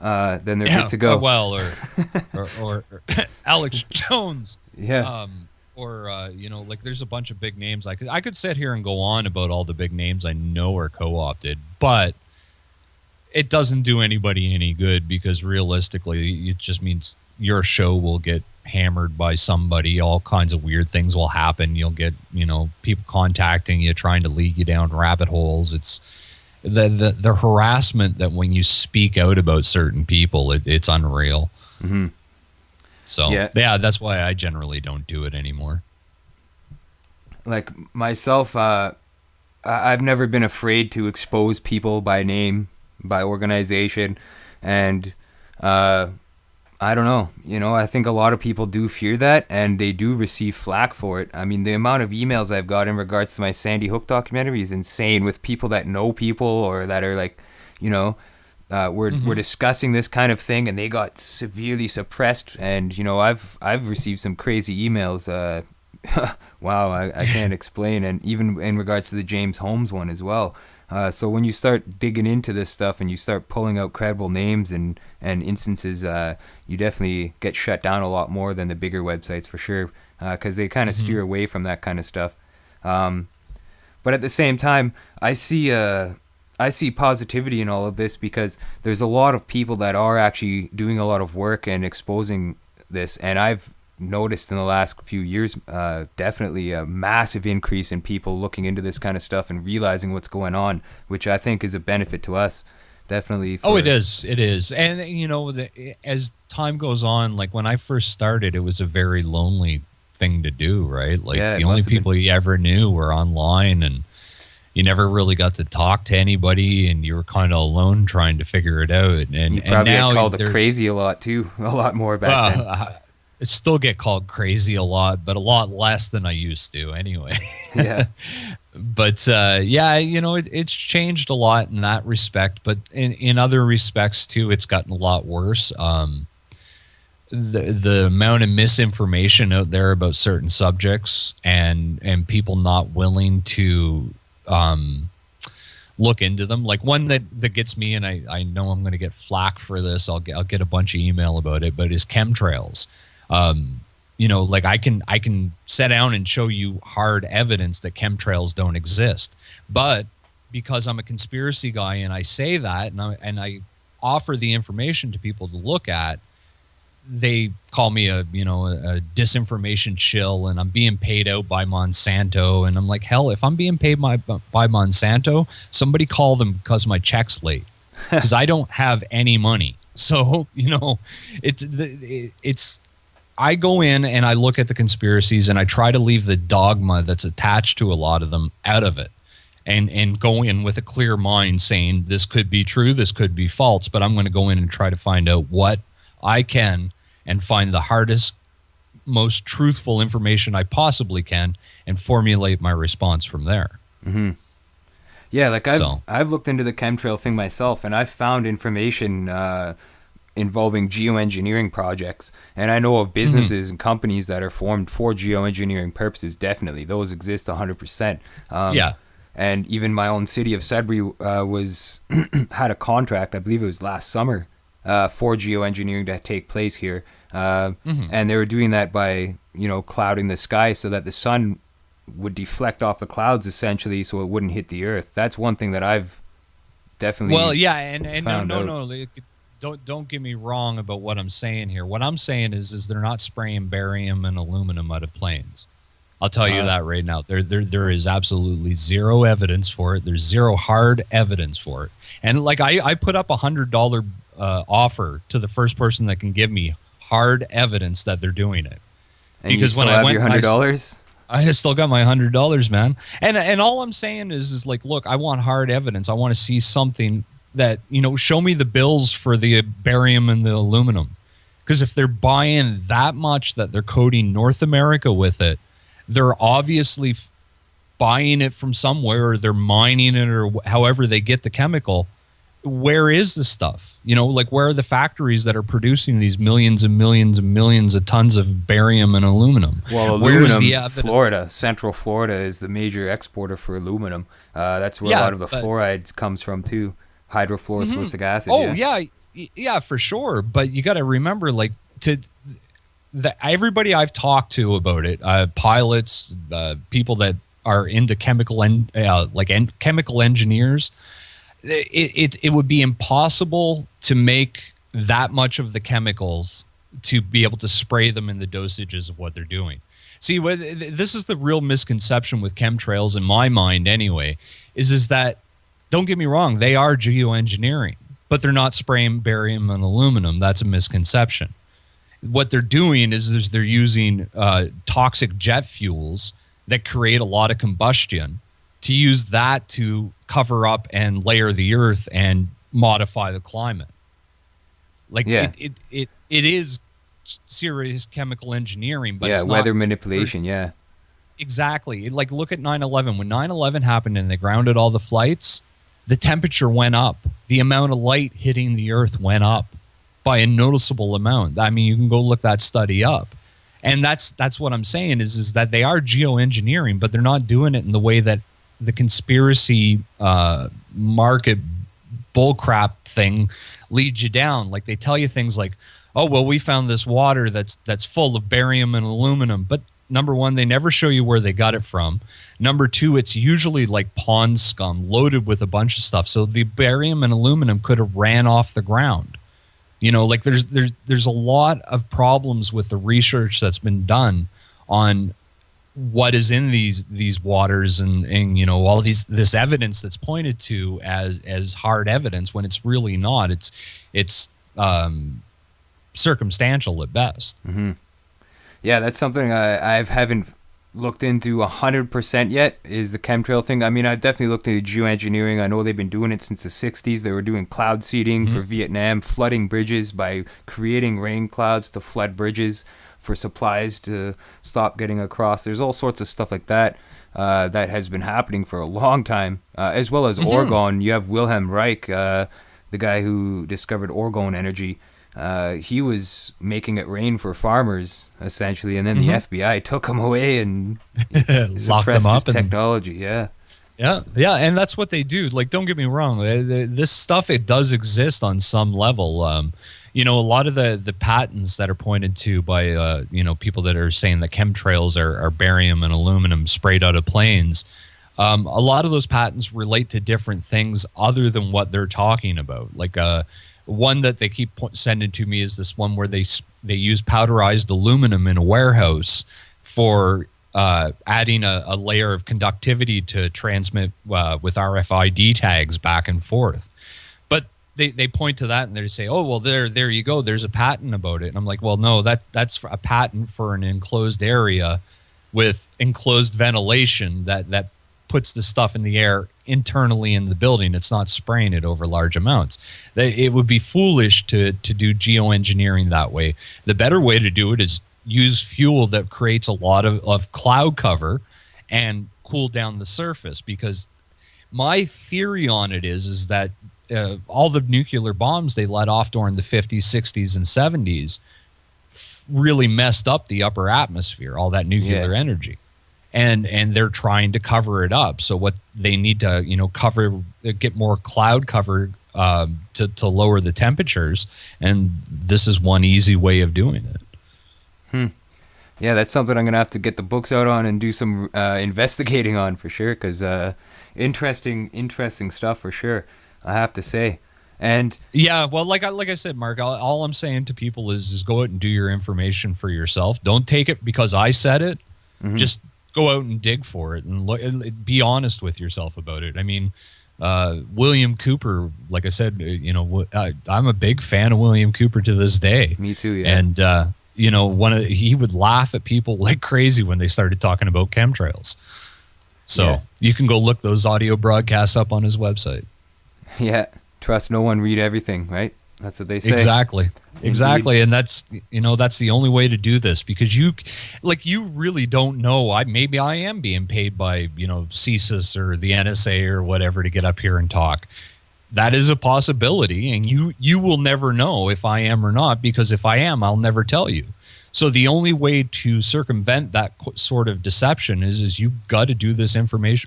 then they're good to go.
Well, or Alex Jones.
Yeah.
Like there's a bunch of big names. I could sit here and go on about all the big names I know are co-opted, but it doesn't do anybody any good, because realistically, it just means your show will get hammered by somebody. All kinds of weird things will happen. You'll get, people contacting you, trying to lead you down rabbit holes. It's the harassment that when you speak out about certain people, it's unreal. So that's why I generally don't do it anymore.
Like myself, I've never been afraid to expose people by name, by organization, and I don't know. I think a lot of people do fear that, and they do receive flack for it. I mean, the amount of emails I've got in regards to my Sandy Hook documentary is insane, with people that know people or that are like, we're discussing this kind of thing, and they got severely suppressed. And I've received some crazy emails. Wow, I can't explain. And even in regards to the James Holmes one as well. So when you start digging into this stuff and you start pulling out credible names and instances, you definitely get shut down a lot more than the bigger websites, for sure, because they kind of steer away from that kind of stuff. But at the same time, I see positivity in all of this, because there's a lot of people that are actually doing a lot of work and exposing this, and I've noticed in the last few years definitely a massive increase in people looking into this kind of stuff and realizing what's going on, which I think is a benefit to us, definitely.
It is. And as time goes on, like when I first started, it was a very lonely thing to do, right? Like the only people you ever knew were online, and you never really got to talk to anybody, and you were kind of alone trying to figure it out. And
you probably
now
get called crazy a lot too, a lot more back then.
still get called crazy a lot, but a lot less than I used to anyway.
Yeah.
But yeah, it's changed a lot in that respect, but in other respects too, it's gotten a lot worse. The amount of misinformation out there about certain subjects, and people not willing to look into them. Like one that gets me, and I know I'm going to get flack for this. I'll get a bunch of email about it, but is chemtrails. Like I can sit down and show you hard evidence that chemtrails don't exist, but because I'm a conspiracy guy and I say that, and I offer the information to people to look at, they call me a disinformation shill, and I'm being paid out by Monsanto. And I'm like, hell, if I'm being paid by Monsanto, somebody call them because my check's late, because I don't have any money. So, it's I go in and I look at the conspiracies and I try to leave the dogma that's attached to a lot of them out of it, and go in with a clear mind saying this could be true, this could be false, but I'm going to go in and try to find out what I can and find the hardest, most truthful information I possibly can and formulate my response from there.
Mm-hmm. Yeah, like I've looked into the chemtrail thing myself, and I've found information involving geoengineering projects, and I know of businesses and companies that are formed for geoengineering purposes. Definitely, those exist 100%.
Yeah.
And even my own city of Sudbury had a contract, I believe it was last summer, for geoengineering to take place here. And they were doing that by, clouding the sky so that the sun would deflect off the clouds, essentially, so it wouldn't hit the earth. That's one thing that I've definitely found out.
Don't get me wrong about what I'm saying here. What I'm saying is they're not spraying barium and aluminum out of planes. I'll tell you that right now. There is absolutely zero evidence for it. There's zero hard evidence for it. And like I put up $100 offer to the first person that can give me hard evidence that they're doing it.
And because when I went, your $100,
I still got my $100, man. And all I'm saying is like, look, I want hard evidence. I want to see something that, show me the bills for the barium and the aluminum. Because if they're buying that much that they're coating North America with it, they're obviously buying it from somewhere, or they're mining it, or however they get the chemical. Where is the stuff? Like where are the factories that are producing these millions and millions and millions of tons of barium and aluminum?
Well, aluminum, Florida, Central Florida is the major exporter for aluminum. That's where a lot of the fluorides comes from too. Hydrofluorosilicic acid.
Oh yeah, for sure. But you got to remember, like, everybody I've talked to about it, pilots, people that are into chemical chemical engineers. It would be impossible to make that much of the chemicals to be able to spray them in the dosages of what they're doing. See, this is the real misconception with chemtrails in my mind anyway, is that, don't get me wrong, they are geoengineering, but they're not spraying barium and aluminum. That's a misconception. What they're doing is they're using toxic jet fuels that create a lot of combustion, to use that to cover up and layer the earth and modify the climate. Like it is serious chemical engineering, but it's
weather manipulation.
Exactly. Like look at 9/11. When 9/11 happened and they grounded all the flights, the temperature went up. The amount of light hitting the earth went up by a noticeable amount. I mean, you can go look that study up. And that's what I'm saying is that they are geoengineering, but they're not doing it in the way that the conspiracy market bullcrap thing leads you down. Like they tell you things like, oh, well, we found this water that's full of barium and aluminum. But number one, they never show you where they got it from. Number two, it's usually like pond scum loaded with a bunch of stuff. So the barium and aluminum could have ran off the ground. Like there's a lot of problems with the research that's been done on what is in these waters and all this evidence that's pointed to as hard evidence, when it's really not. It's circumstantial at best.
Mm-hmm. Yeah, that's something I haven't looked into 100% yet, is the chemtrail thing. I mean, I've definitely looked into geoengineering. I know they've been doing it since the 60s. They were doing cloud seeding for Vietnam, flooding bridges by creating rain clouds to flood bridges for supplies to stop getting across. There's all sorts of stuff like that that has been happening for a long time, as well as orgone. You have Wilhelm Reich, the guy who discovered orgone energy. He was making it rain for farmers, essentially, and then the FBI took him away and
locked them up.
His technology, yeah.
Yeah, and that's what they do. Like, don't get me wrong. This stuff, it does exist on some level. A lot of the patents that are pointed to by, people that are saying that chemtrails are barium and aluminum sprayed out of planes, a lot of those patents relate to different things other than what they're talking about. Like, one that they keep sending to me is this one where they use powderized aluminum in a warehouse for adding a layer of conductivity to transmit with RFID tags back and forth. But they point to that and they say, oh, well, there you go. There's a patent about it. And I'm like, well, no, that's a patent for an enclosed area with enclosed ventilation that puts the stuff in the air internally in the building. It's not spraying it over large amounts. It would be foolish to do geoengineering that way. The better way to do it is use fuel that creates a lot of cloud cover and cool down the surface, because my theory on it is that all the nuclear bombs they let off during the 50s, 60s, and 70s really messed up the upper atmosphere, all that nuclear energy. And they're trying to cover it up. So what they need to, get more cloud cover to lower the temperatures. And this is one easy way of doing it.
Yeah, that's something I'm going to have to get the books out on and do some investigating on for sure, because interesting stuff for sure, I have to say. And
yeah, well, like I said, Mark, all I'm saying to people is go out and do your information for yourself. Don't take it because I said it. Just go out and dig for it and look, be honest with yourself about it. I mean, William Cooper, like I said, I'm a big fan of William Cooper to this day.
Me too, yeah.
And he would laugh at people like crazy when they started talking about chemtrails. So you can go look those audio broadcasts up on his website.
Yeah, trust no one, read everything, right? That's what they say.
Exactly. And that's the only way to do this, because you really don't know. Maybe I am being paid by, CSIS or the NSA or whatever to get up here and talk. That is a possibility, and you will never know if I am or not, because if I am, I'll never tell you. So the only way to circumvent that sort of deception is you got to do this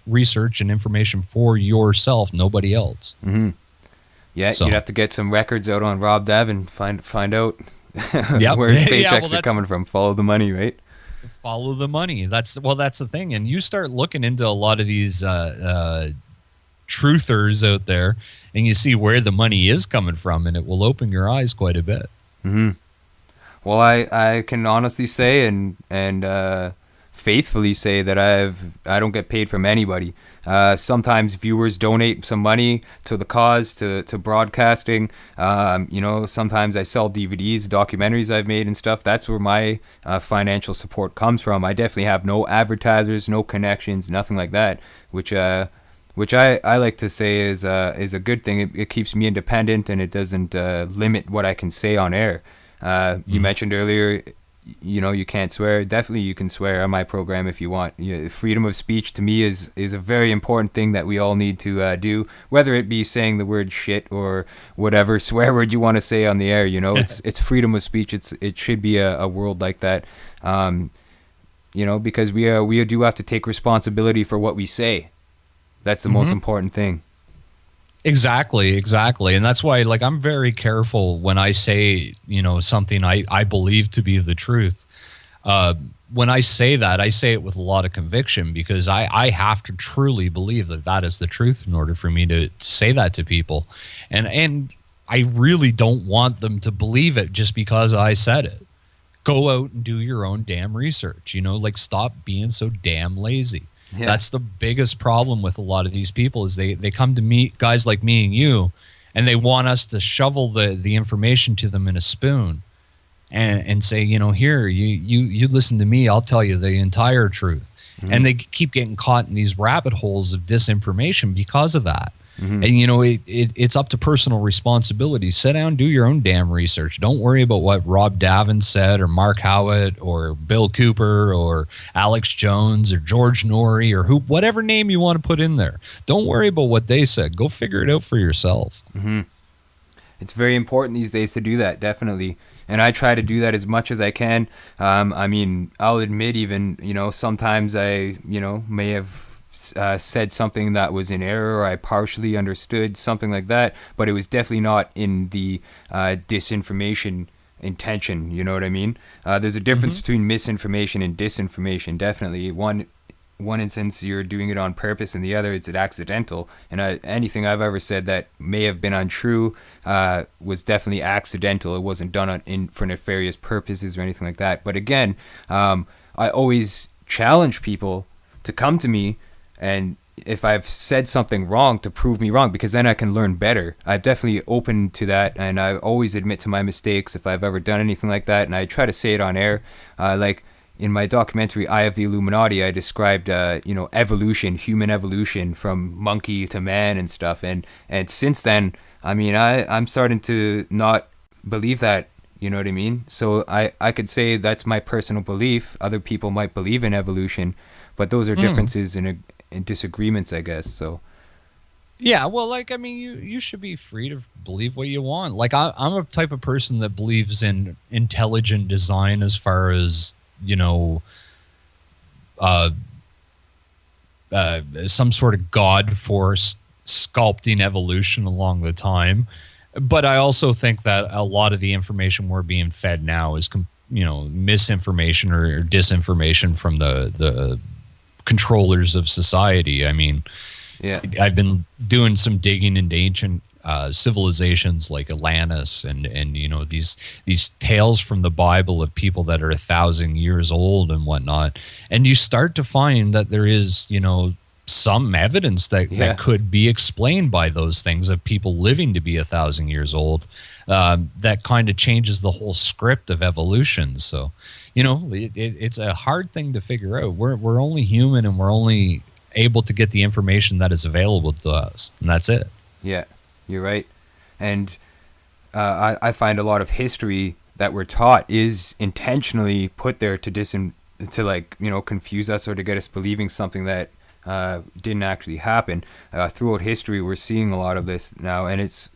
research and information for yourself, nobody else.
Yeah, so you'd have to get some records out on Rob Daven, find out where his paychecks are coming from. Follow the money, right?
Follow the money. That's the thing. And you start looking into a lot of these truthers out there, and you see where the money is coming from, and it will open your eyes quite a bit.
Well, I can honestly say and faithfully say that I don't get paid from anybody. Sometimes viewers donate some money to the cause, to broadcasting. Sometimes I sell DVDs, documentaries I've made and stuff. That's where my financial support comes from. I definitely have no advertisers, no connections, nothing like that, which I like to say is a good thing. It keeps me independent, and it doesn't limit what I can say on air. You mentioned earlier, you can't swear. Definitely you can swear on my program if you want. Freedom of speech to me is a very important thing that we all need to do, whether it be saying the word shit or whatever swear word you want to say on the air. It's freedom of speech. It should be a world like that, because we do have to take responsibility for what we say. That's the most important thing.
Exactly. And that's why, I'm very careful when I say, something I believe to be the truth. When I say that, I say it with a lot of conviction, because I have to truly believe that is the truth in order for me to say that to people. And I really don't want them to believe it just because I said it. Go out and do your own damn research, stop being so damn lazy. Yeah. That's the biggest problem with a lot of these people is they come to me, guys like me and you, and they want us to shovel the information to them in a spoon and say, here, you listen to me, I'll tell you the entire truth. And they keep getting caught in these rabbit holes of disinformation because of that. And it's up to personal responsibility. Sit down, do your own damn research. Don't worry about what Rob Daven said, or Mark Howitt, or Bill Cooper, or Alex Jones, or George Norrie, or whatever name you want to put in there. Don't worry about what they said. Go figure it out for yourself.
It's very important these days to do that, definitely. And I try to do that as much as I can. I mean, I'll admit even, sometimes I, may have said something that was in error, or I partially understood something like that, but it was definitely not in the disinformation intention. You know what I mean? There's a difference between misinformation and disinformation. Definitely, one instance you're doing it on purpose, and the other it's accidental. And anything I've ever said that may have been untrue was definitely accidental. It wasn't done for nefarious purposes or anything like that. But again, I always challenge people to come to me, and if I've said something wrong, to prove me wrong, because then I can learn better. I'm definitely open to that, and I always admit to my mistakes if I've ever done anything like that, and I try to say it on air. Like in my documentary, Eye of the Illuminati, I described, evolution, human evolution from monkey to man and stuff, and since then, I mean, I'm starting to not believe that. You know what I mean? So I could say that's my personal belief. Other people might believe in evolution, but those are differences in disagreements, I guess. So
yeah, well, like, I mean, you should be free to believe what you want. Like, I'm a type of person that believes in intelligent design, as far as some sort of God force sculpting evolution along the time. But I also think that a lot of the information we're being fed now is misinformation or disinformation from the controllers of society. I mean,
yeah,
I've been doing some digging into ancient civilizations like Atlantis and these tales from the Bible of people that are 1,000 years old and whatnot, and you start to find that there is some evidence that could be explained by those things, of people living to be 1,000 years old. That kind of changes the whole script of evolution. So it's a hard thing to figure out. We're only human, and we're only able to get the information that is available to us, and that's it.
Yeah, you're right. And I find a lot of history that we're taught is intentionally put there to confuse us, or to get us believing something that didn't actually happen. Throughout history, we're seeing a lot of this now, and it's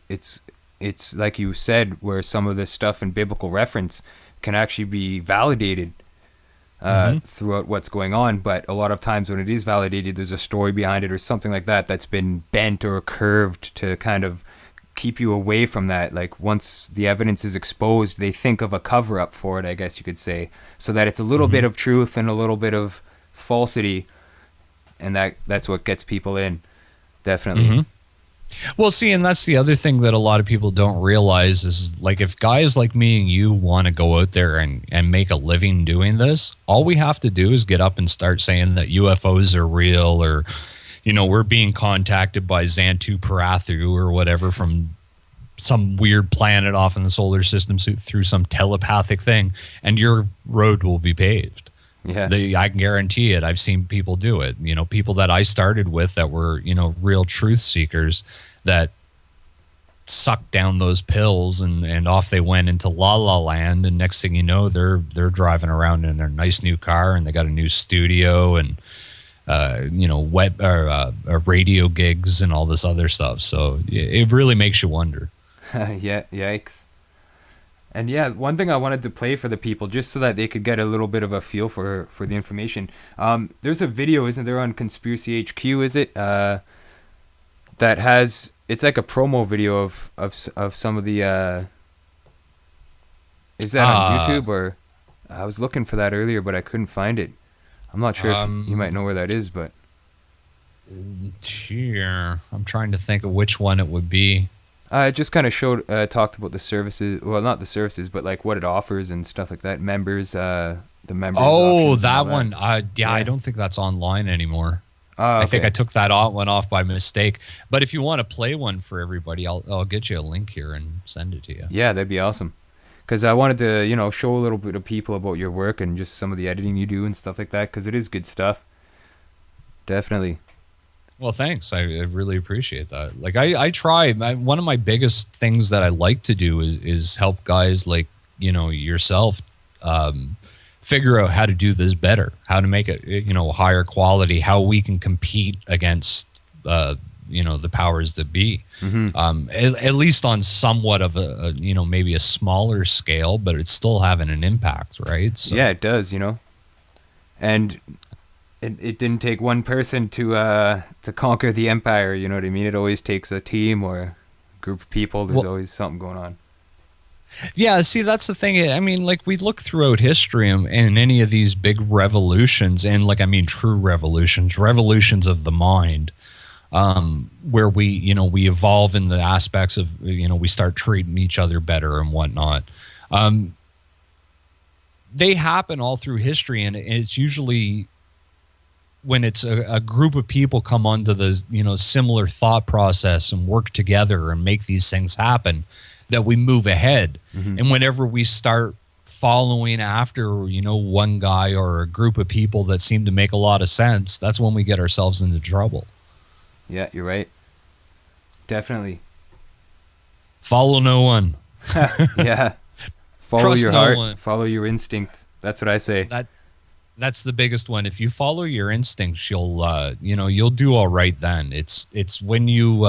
like you said, where some of this stuff in biblical reference can actually be validated throughout what's going on. But a lot of times when it is validated, there's a story behind it or something like that that's been bent or curved to kind of keep you away from that. Like, once the evidence is exposed, they think of a cover-up for it, I guess you could say, so that it's a little bit of truth and a little bit of falsity, and that's what gets people in, definitely.
Well, see, and that's the other thing that a lot of people don't realize is, like, if guys like me and you want to go out there and make a living doing this, all we have to do is get up and start saying that UFOs are real, or, we're being contacted by Xantu Parathu or whatever from some weird planet off in the solar system through some telepathic thing, and your road will be paved.
Yeah,
I can guarantee it. I've seen people do it. People that I started with that were, real truth seekers, that sucked down those pills and off they went into la la land. And next thing you know, they're driving around in their nice new car, and they got a new studio and radio gigs and all this other stuff. So it really makes you wonder.
Yeah, yikes. And yeah, one thing I wanted to play for the people, just so that they could get a little bit of a feel for the information. There's a video, isn't there, on Conspiracy HQ? Is it that has? It's like a promo video of some of the. Is that on YouTube, or? I was looking for that earlier, but I couldn't find it. I'm not sure if you might know where that is, but.
Here, I'm trying to think of which one it would be.
It just kind of talked about the services. Well, not the services, but like what it offers and stuff like that. Members, the members.
Oh, that one. Yeah, I don't think that's online anymore.
Okay.
I think I took that one off by mistake. But if you want to play one for everybody, I'll get you a link here and send it to you.
Yeah, that'd be awesome. Because I wanted to, show a little bit of people about your work and just some of the editing you do and stuff like that. Because it is good stuff. Definitely.
Well, thanks. I really appreciate that. Like I try. One of my biggest things that I like to do is help guys like yourself figure out how to do this better, how to make it higher quality, how we can compete against the powers that be. At least on somewhat of a maybe a smaller scale, but it's still having an impact, right? So.
Yeah, it does. And it didn't take one person to conquer the empire. You know what I mean? It always takes a team or a group of people. There's always something going on.
Yeah, see, that's the thing. I mean, like, we look throughout history and any of these big revolutions, and true revolutions of the mind, where we evolve in the aspects of, we start treating each other better and whatnot. They happen all through history, and it's usually when it's a group of people come onto the similar thought process and work together and make these things happen, that we move ahead. And whenever we start following after one guy or a group of people that seem to make a lot of sense, that's when we get ourselves into trouble.
Yeah, you're right. Definitely.
Follow no one.
Yeah. Follow
Trust
your
no
heart.
one.
Follow your instinct. That's what I say.
That's the biggest one. If you follow your instincts, you'll do all right then. It's when you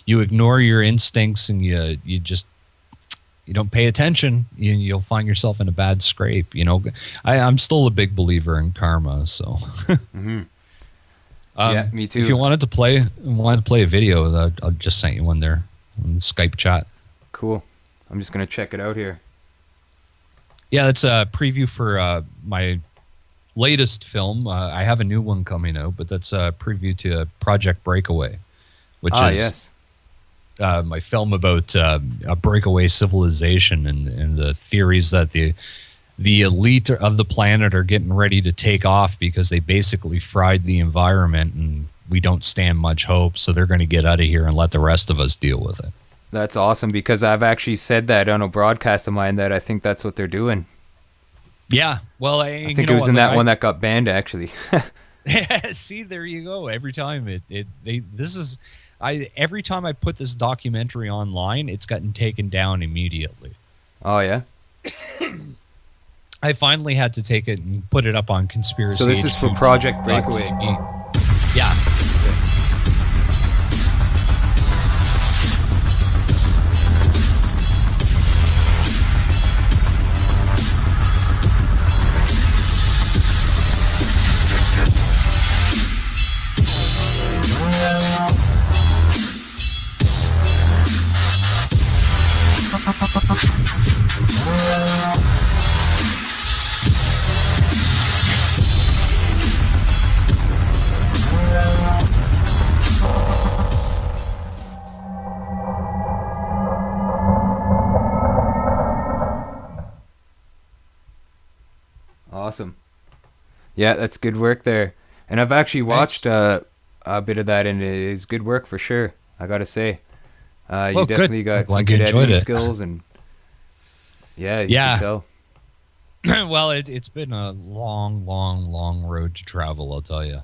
ignore your instincts and you don't pay attention, you'll find yourself in a bad scrape. I'm still a big believer in karma, so.
Yeah, me too.
If you wanted to play a video, I'll just send you one there on the Skype chat.
Cool. I'm just gonna check it out here.
Yeah, that's a preview for my latest film. I have a new one coming out, but that's a preview to Project Breakaway, which is my film about a breakaway civilization and the theories that the elite of the planet are getting ready to take off because they basically fried the environment and we don't stand much hope, so they're going to get out of here and let the rest of us deal with it.
That's awesome, because I've actually said that on a broadcast of mine that I think that's what they're doing.
Yeah, well,
I think it was in that one that got banned, actually.
See, there you go. Every time every time I put this documentary online, it's gotten taken down immediately.
Oh yeah.
I finally had to take it and put it up on Conspiracy.
So this is for Project Breakaway.
Yeah.
Awesome. Yeah, that's good work there. And I've actually watched a bit of that, and it is good work for sure, I gotta say. You definitely got some good editing skills, and you can tell.
Well, it's been a long road to travel, I'll tell you.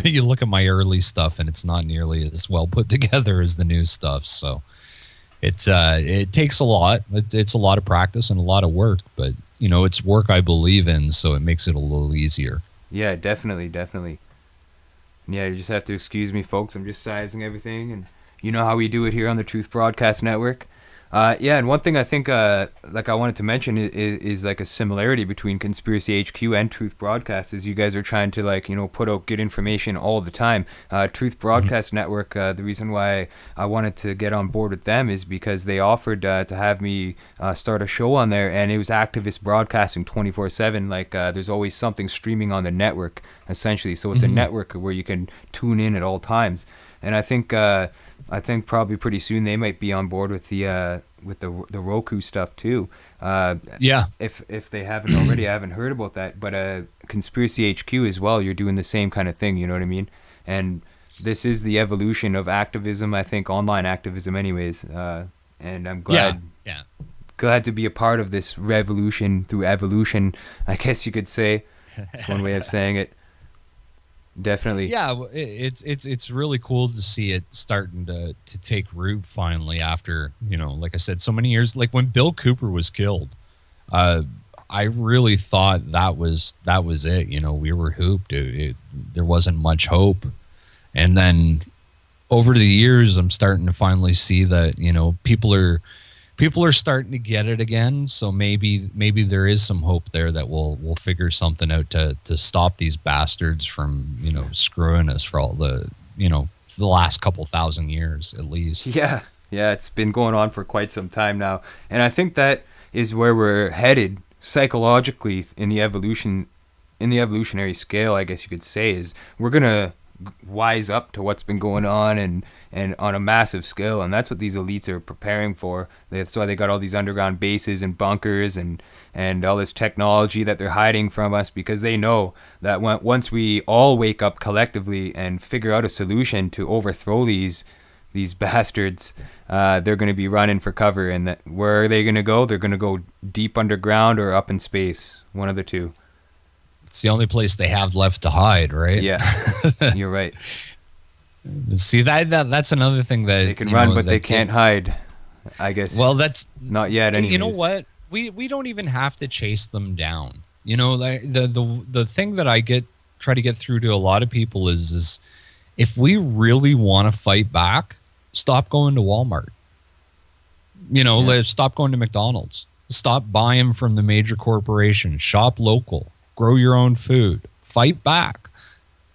You look at my early stuff, and it's not nearly as well put together as the new stuff. So it takes a lot. It's a lot of practice and a lot of work, but it's work I believe in, so it makes it a little easier.
Yeah, definitely. Yeah, you just have to excuse me, folks. I'm just sizing everything, and you know how we do it here on the Truth Broadcast Network. And one thing I think I wanted to mention is like a similarity between Conspiracy HQ and Truth Broadcast is you guys are trying to put out good information all the time. Truth Broadcast Network, the reason why I wanted to get on board with them is because they offered to have me start a show on there, and it was activist broadcasting 24/7. Like there's always something streaming on the network essentially, so it's a network where you can tune in at all times. And I think probably pretty soon they might be on board with the Roku stuff too. If they haven't already, I haven't heard about that. But Conspiracy HQ as well, you're doing the same kind of thing. You know what I mean? And this is the evolution of activism. I think online activism, anyways. And I'm glad.
Yeah.
Glad to be a part of this revolution through evolution, I guess you could say. That's one way of saying it. Definitely.
Yeah, it's really cool to see it starting to take root finally after, like I said, so many years. Like when Bill Cooper was killed, uh, I really thought that was it. We were hooped. There wasn't much hope, and then over the years, I'm starting to finally see that people are starting to get it again. So maybe there is some hope there that we'll figure something out to stop these bastards from screwing us for all the the last couple thousand years at least.
Yeah, it's been going on for quite some time now, and I think that is where we're headed psychologically in the evolutionary scale, I guess you could say, is we're gonna wise up to what's been going on and on a massive scale, and that's what these elites are preparing for. That's why they got all these underground bases and bunkers and all this technology that they're hiding from us, because they know that once we all wake up collectively and figure out a solution to overthrow these bastards, they're going to be running for cover. And that, where are they going to go? They're going to go deep underground or up in space, one of the two.
It's the only place they have left to hide, right?
Yeah, you're right.
See, that's another thing that
they can run, but they can't hide, I guess.
Well, that's
not yet. Anyways.
You know what? We don't even have to chase them down. Like the thing that I try to get through to a lot of people is if we really want to fight back, stop going to Walmart. Stop going to McDonald's. Stop buying from the major corporations. Shop local. Grow your own food. Fight back.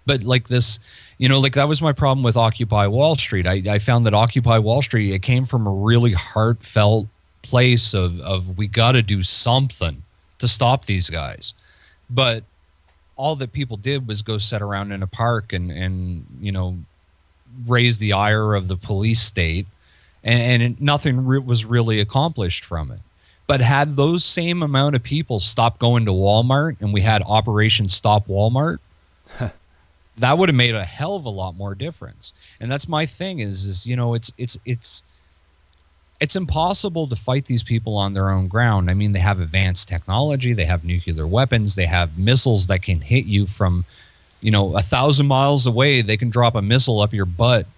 But like this, like that was my problem with Occupy Wall Street. I found that Occupy Wall Street, it came from a really heartfelt place of we got to do something to stop these guys. But all that people did was go sit around in a park and raise the ire of the police state, and nothing was really accomplished from it. But had those same amount of people stopped going to Walmart and we had Operation Stop Walmart, that would have made a hell of a lot more difference. And that's my thing is it's impossible to fight these people on their own ground. I mean, they have advanced technology, they have nuclear weapons, they have missiles that can hit you from 1,000 miles away. They can drop a missile up your butt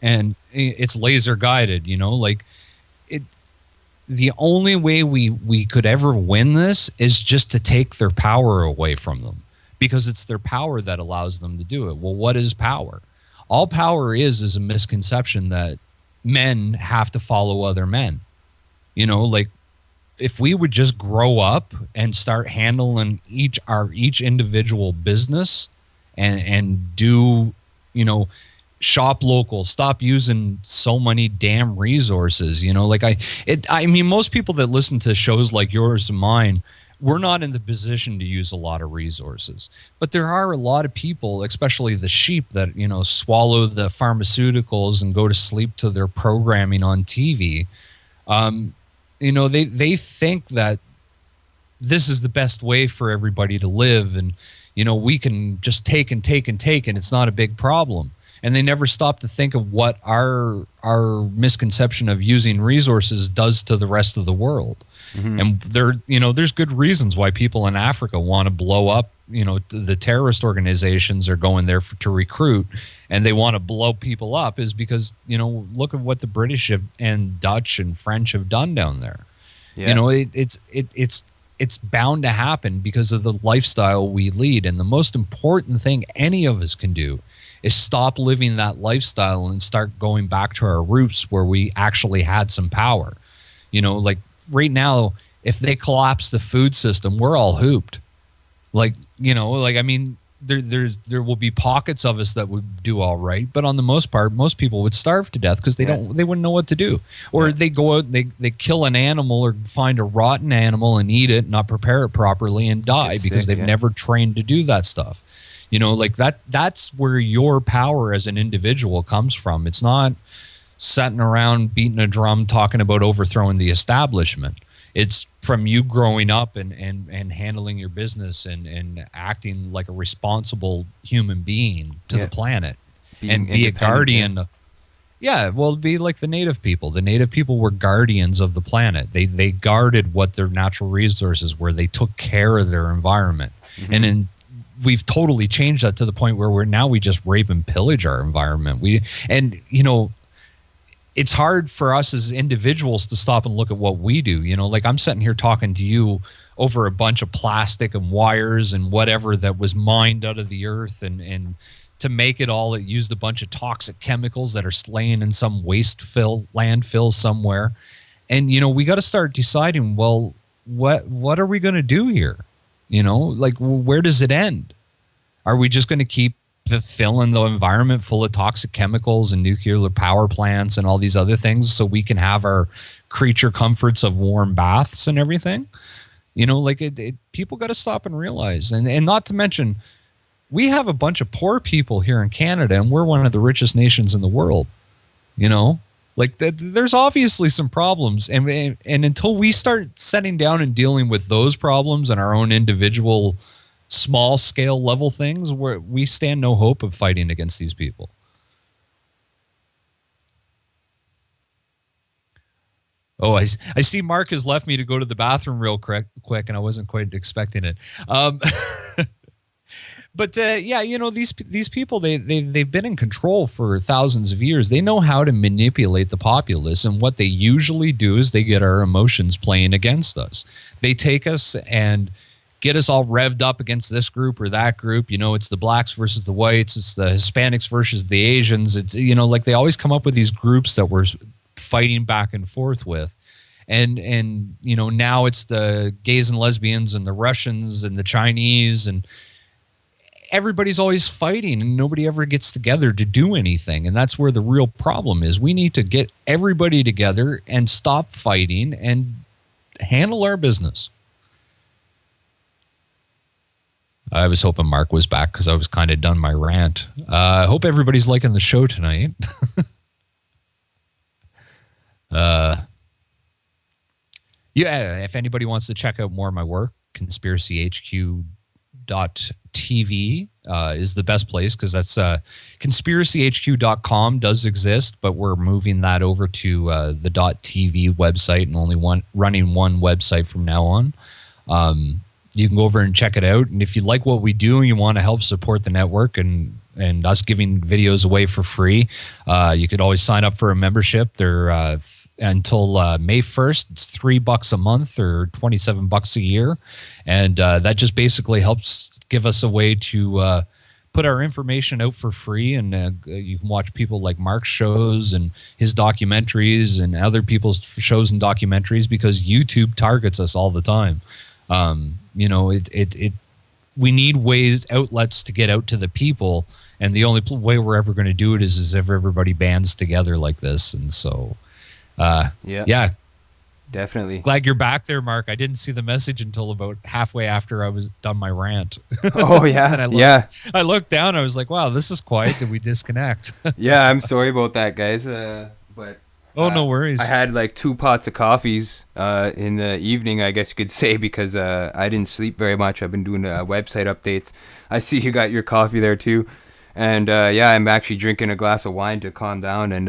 and it's laser guided, the only way we could ever win this is just to take their power away from them, because it's their power that allows them to do it. Well, what is power? All power is a misconception that men have to follow other men. If we would just grow up and start handling each individual business and do, shop local, stop using so many damn resources. I mean, most people that listen to shows like yours and mine, we're not in the position to use a lot of resources, but there are a lot of people, especially the sheep, that swallow the pharmaceuticals and go to sleep to their programming on TV. They think that this is the best way for everybody to live, and we can just take and take and take, and it's not a big problem. And they never stop to think of what our misconception of using resources does to the rest of the world. Mm-hmm. And there's good reasons why people in Africa want to blow up. The terrorist organizations are going there to recruit, and they want to blow people up is because, look at what the British and Dutch and French have done down there. Yeah. It's bound to happen because of the lifestyle we lead. And the most important thing any of us can do is stop living that lifestyle and start going back to our roots where we actually had some power. Like right now, if they collapse the food system, we're all hooped. I mean, there will be pockets of us that would do all right, but on the most part, most people would starve to death because they wouldn't know what to do. Or they go out, they kill an animal or find a rotten animal and eat it, not prepare it properly, and die because they've never trained to do that stuff. That's where your power as an individual comes from. It's not sitting around beating a drum talking about overthrowing the establishment. It's from you growing up and handling your business and acting like a responsible human being to the planet. And be a guardian. Be like the native people. The native people were guardians of the planet. They guarded what their natural resources were. They took care of their environment. Mm-hmm. And we've totally changed that to the point where we just rape and pillage our environment. It's hard for us as individuals to stop and look at what we do. Like I'm sitting here talking to you over a bunch of plastic and wires and whatever that was mined out of the earth, and to make it all, it used a bunch of toxic chemicals that are laying in some landfill somewhere. And we got to start deciding, well, what are we going to do here? Like, where does it end? Are we just going to keep filling the environment full of toxic chemicals and nuclear power plants and all these other things so we can have our creature comforts of warm baths and everything? People got to stop and realize, and not to mention, we have a bunch of poor people here in Canada, and we're one of the richest nations in the world. There's obviously some problems, and until we start setting down and dealing with those problems and our own individual small scale level things, we stand no hope of fighting against these people. Oh, I see Mark has left me to go to the bathroom real quick, and I wasn't quite expecting it. But these people, they've been in control for thousands of years. They know how to manipulate the populace, and what they usually do is they get our emotions playing against us. They take us and get us all revved up against this group or that group. It's the blacks versus the whites. It's the Hispanics versus the Asians. It's, like they always come up with these groups that we're fighting back and forth with. And now it's the gays and lesbians and the Russians and the Chinese, and everybody's always fighting and nobody ever gets together to do anything. And that's where the real problem is. We need to get everybody together and stop fighting and handle our business. I was hoping Mark was back because I was kind of done my rant. I hope everybody's liking the show tonight. If anybody wants to check out more of my work, conspiracyhq.tv is the best place, because that's conspiracyhq.com does exist, but we're moving that over to the .tv website, and only running one website from now on. You can go over and check it out. And if you like what we do and you want to help support the network and us giving videos away for free, you could always sign up for a membership. They're until May 1st. It's $3 a month or $27 a year. And that just basically helps give us a way to put our information out for free. And you can watch people like Mark's shows and his documentaries and other people's shows and documentaries, because YouTube targets us all the time. We need outlets to get out to the people, and the only way we're ever going to do it is if everybody bands together like this. And so, yeah,
definitely.
Glad you're back there, Mark. I didn't see the message until about halfway after I was done my rant.
Oh yeah,
I looked down. I was like, wow, this is quiet. Did we disconnect?
Yeah, I'm sorry about that, guys. But.
Oh, no worries.
I had like 2 pots of coffees in the evening, I guess you could say, because I didn't sleep very much. I've been doing website updates. I see you got your coffee there too. And I'm actually drinking a glass of wine to calm down. And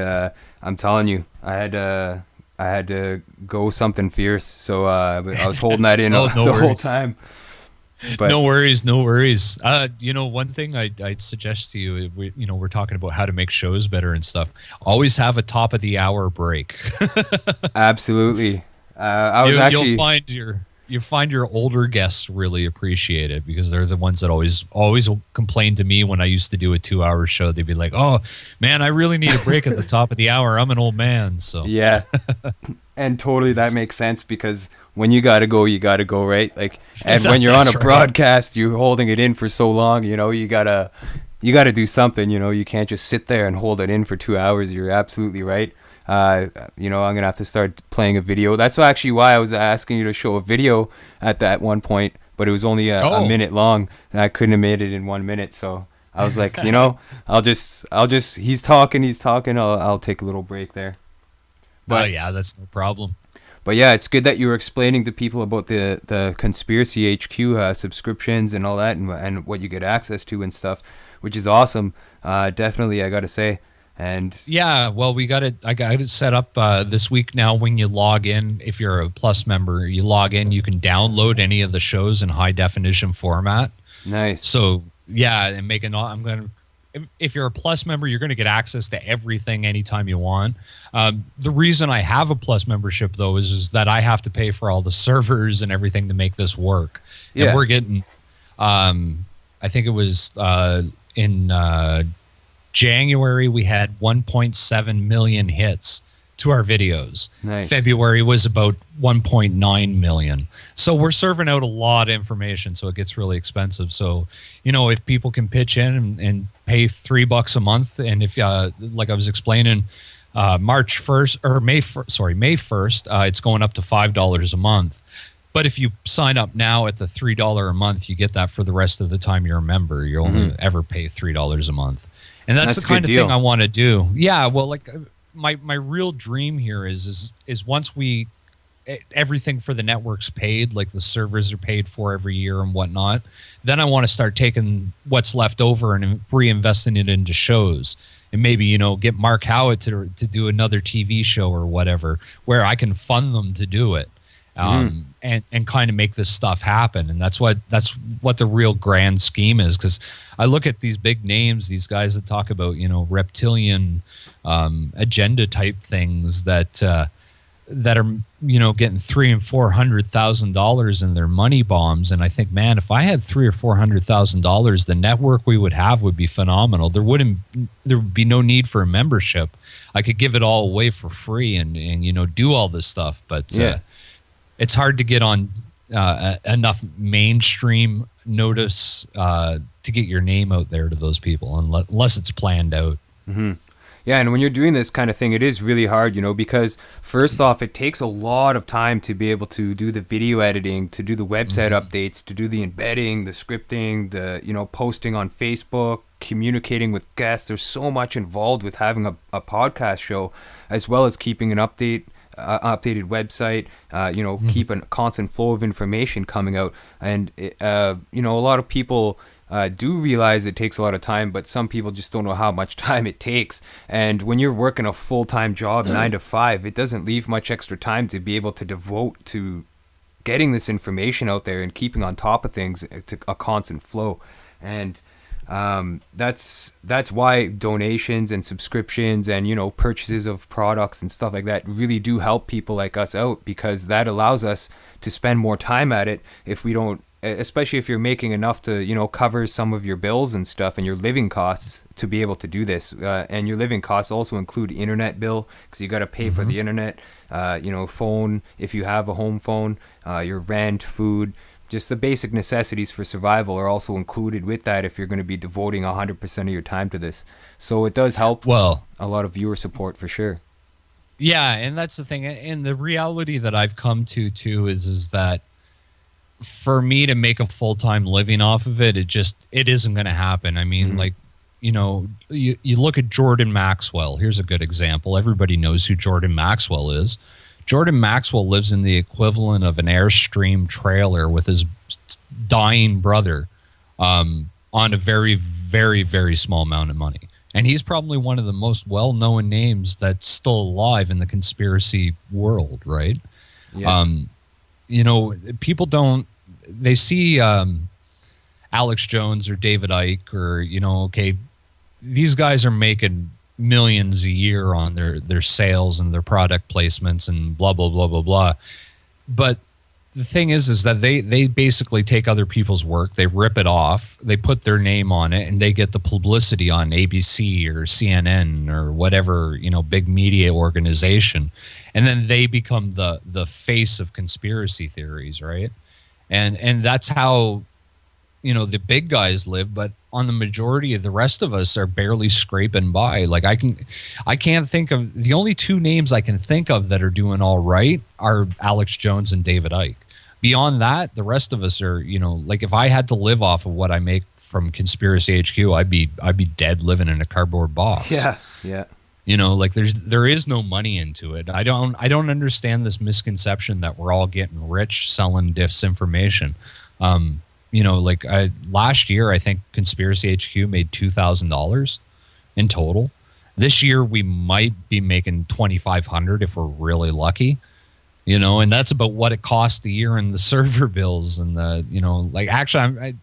I'm telling you, I had to go something fierce. So I was holding that in the whole time. But
no worries. One thing I'd suggest to you, we're talking about how to make shows better and stuff. Always have a top of the hour break.
Absolutely.
You'll find your older guests really appreciate it, because they're the ones that always complain to me when I used to do a 2-hour show. They'd be like, "Oh man, I really need a break at the top of the hour. I'm an old man." So
yeah, and totally that makes sense, because when you gotta go, right? Like, and when you're on a broadcast, you're holding it in for so long. You gotta do something. You can't just sit there and hold it in for 2 hours. You're absolutely right. I'm gonna have to start playing a video. That's actually why I was asking you to show a video at that one point, but it was only a minute long, and I couldn't have made it in 1 minute. So I was like, I'll just he's talking. I'll take a little break there.
But yeah, that's no problem.
But yeah, it's good that you were explaining to people about the Conspiracy HQ subscriptions and all that, and what you get access to and stuff, which is awesome. Definitely, I gotta say. And
yeah, well, I got it set up this week now. When you log in, if you're a Plus member, you log in, you can download any of the shows in high definition format.
Nice.
So yeah, and I'm going to, if you're a Plus member, you're going to get access to everything anytime you want. The reason I have a Plus membership, though, is that I have to pay for all the servers and everything to make this work.
Yeah.
And we're getting, I think it was in January, we had 1.7 million hits to our videos.
Nice.
February was about 1.9 million. So we're serving out a lot of information, so it gets really expensive. So, if people can pitch in and pay $3 a month, and if, like I was explaining, March 1st or May 1st, it's going up to $5 a month. But if you sign up now at the $3 a month, you get that for the rest of the time you're a member. You only ever pay $3 a month. And that's the kind of thing I want to do. Yeah, well, like my real dream here is once everything for the network's paid, like the servers are paid for every year and whatnot, then I want to start taking what's left over and reinvesting it into shows. And maybe, get Mark Howitt to do another TV show or whatever, where I can fund them to do it. And kind of make this stuff happen. And that's what the real grand scheme is. Because I look at these big names, these guys that talk about, reptilian agenda type things that are, getting $300,000 and $400,000 in their money bombs. And I think, man, if I had $300,000 or $400,000, the network we would have would be phenomenal. There would be no need for a membership. I could give it all away for free and do all this stuff. But it's hard to get on enough mainstream notice to get your name out there to those people, unless it's planned out.
Yeah, and when you're doing this kind of thing, it is really hard, because first off, it takes a lot of time to be able to do the video editing, to do the website updates, to do the embedding, the scripting, the posting on Facebook, communicating with guests. There's so much involved with having a podcast show, as well as keeping an updated website, keep a constant flow of information coming out. And, a lot of people do realize it takes a lot of time, but some people just don't know how much time it takes. And when you're working a full-time job, 9 to 5, it doesn't leave much extra time to be able to devote to getting this information out there and keeping on top of things to a constant flow. And that's why donations and subscriptions and purchases of products and stuff like that really do help people like us out, because that allows us to spend more time at it. If we don't, especially if you're making enough to cover some of your bills and stuff and your living costs to be able to do this, and your living costs also include internet bill, because you got to pay for the internet, phone if you have a home phone, your rent, food. Just the basic necessities for survival are also included with that if you're going to be devoting 100% of your time to this. So it does help a lot of viewer support for sure.
Yeah, and that's the thing. And the reality that I've come to too is that for me to make a full-time living off of it, it isn't going to happen. I mean, you look at Jordan Maxwell. Here's a good example. Everybody knows who Jordan Maxwell is. Jordan Maxwell lives in the equivalent of an Airstream trailer with his dying brother on a very, very, very small amount of money. And he's probably one of the most well-known names that's still alive in the conspiracy world, right? Yeah. People they see Alex Jones or David Icke or, these guys are making millions a year on their sales and their product placements and blah, blah, blah, blah, blah. But the thing is that they basically take other people's work, they rip it off, they put their name on it, and they get the publicity on ABC or CNN or whatever, big media organization. And then they become the face of conspiracy theories, right? And that's how, the big guys live, but on the majority of the rest of us are barely scraping by. Like I can't think of, the only two names I can think of that are doing all right are Alex Jones and David Icke. Beyond that, the rest of us are, like if I had to live off of what I make from Conspiracy HQ, I'd be dead living in a cardboard box.
Yeah. Yeah.
There is no money into it. I don't understand this misconception that we're all getting rich selling disinformation. Last year, I think Conspiracy HQ made $2,000 in total. This year, we might be making $2,500 if we're really lucky, and that's about what it cost a year in the server bills and actually,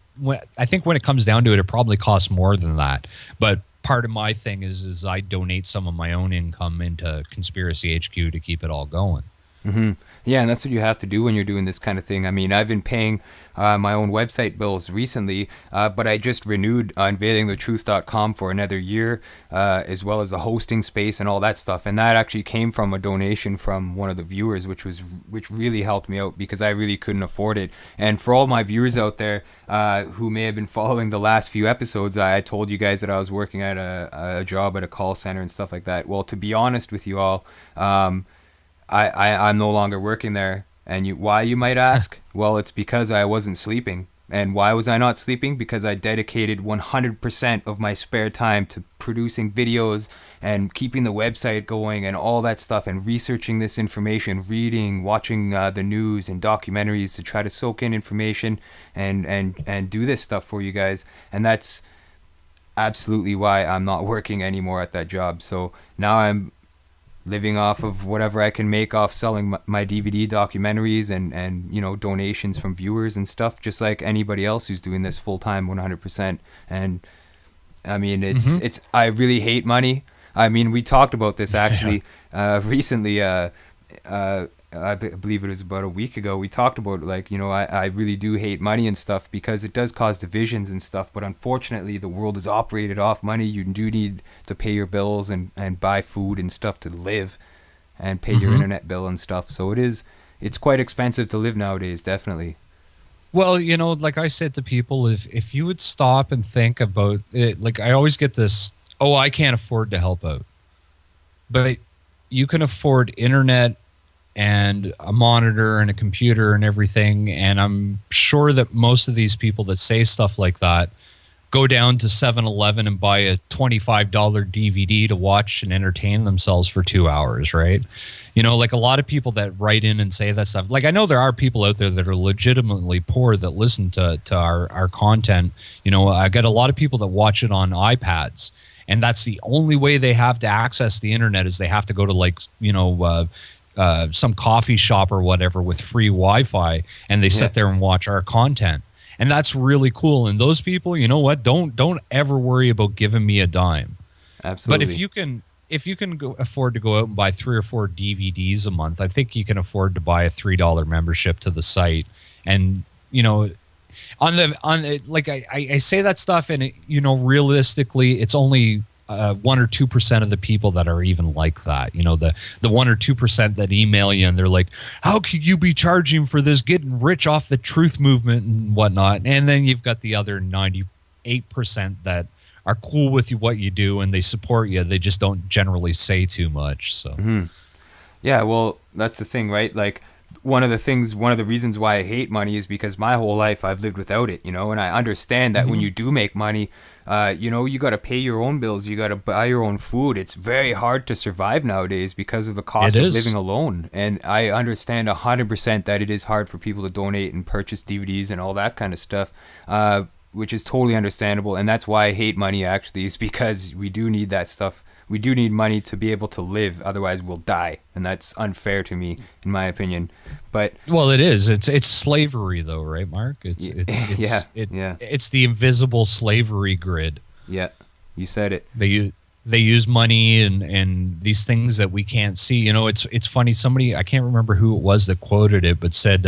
I think when it comes down to it, it probably costs more than that. But part of my thing is I donate some of my own income into Conspiracy HQ to keep it all going.
Mm-hmm. Yeah, and that's what you have to do when you're doing this kind of thing. I mean, I've been paying my own website bills recently, but I just renewed unveilingthetruth.com for another year, as well as the hosting space and all that stuff. And that actually came from a donation from one of the viewers, which really helped me out because I really couldn't afford it. And for all my viewers out there who may have been following the last few episodes, I told you guys that I was working at a job at a call center and stuff like that. Well, to be honest with you all, I'm no longer working there. And why, you might ask? Well, it's because I wasn't sleeping. And why was I not sleeping? Because I dedicated 100% of my spare time to producing videos and keeping the website going and all that stuff, and researching this information, reading, watching the news and documentaries to try to soak in information and do this stuff for you guys. And that's absolutely why I'm not working anymore at that job. So now I'm living off of whatever I can make off selling my DVD documentaries and donations from viewers and stuff, just like anybody else who's doing this full time 100%. And I mean, it's I really hate money. I mean, we talked about this actually recently. I believe it was about a week ago. We talked about I really do hate money and stuff because it does cause divisions and stuff. But unfortunately, the world is operated off money. You do need to pay your bills and buy food and stuff to live, and pay your internet bill and stuff. So it's quite expensive to live nowadays, definitely.
Well, like I said to people, if you would stop and think about it, like I always get this, oh, I can't afford to help out. But you can afford internet and a monitor and a computer and everything. And I'm sure that most of these people that say stuff like that go down to 7-Eleven and buy a $25 DVD to watch and entertain themselves for 2 hours, right? Like a lot of people that write in and say that stuff. Like I know there are people out there that are legitimately poor that listen to our content. I get a lot of people that watch it on iPads. And that's the only way they have to access the internet is they have to go to some coffee shop or whatever with free Wi-Fi, and they sit there and watch our content. And that's really cool. And those people, you know what? Don't ever worry about giving me a dime.
Absolutely.
But if you can afford to go out and buy 3 or 4 DVDs a month, I think you can afford to buy a $3 membership to the site. And I say that stuff, and realistically, it's only 1 or 2% of the people that are even like that. The 1 or 2% that email you and they're like, how could you be charging for this, getting rich off the truth movement and whatnot? And then you've got the other 98% that are cool with what you do and they support you. They just don't generally say too much. So
yeah, well, that's the thing, right? Like one of the reasons why I hate money is because my whole life I've lived without it, and I understand that when you do make money, you got to pay your own bills, you got to buy your own food. It's very hard to survive nowadays because of the cost of living alone. And I understand 100% that it is hard for people to donate and purchase DVDs and all that kind of stuff, which is totally understandable. And that's why I hate money, actually, is because we do need that stuff. We do need money to be able to live, otherwise we'll die, and that's unfair to me, in my opinion. But
well, it is. It's slavery, though, right, Mark? It's the invisible slavery grid.
Yeah, you said it.
They use money and these things that we can't see. It's funny. Somebody, I can't remember who it was that quoted it, but said,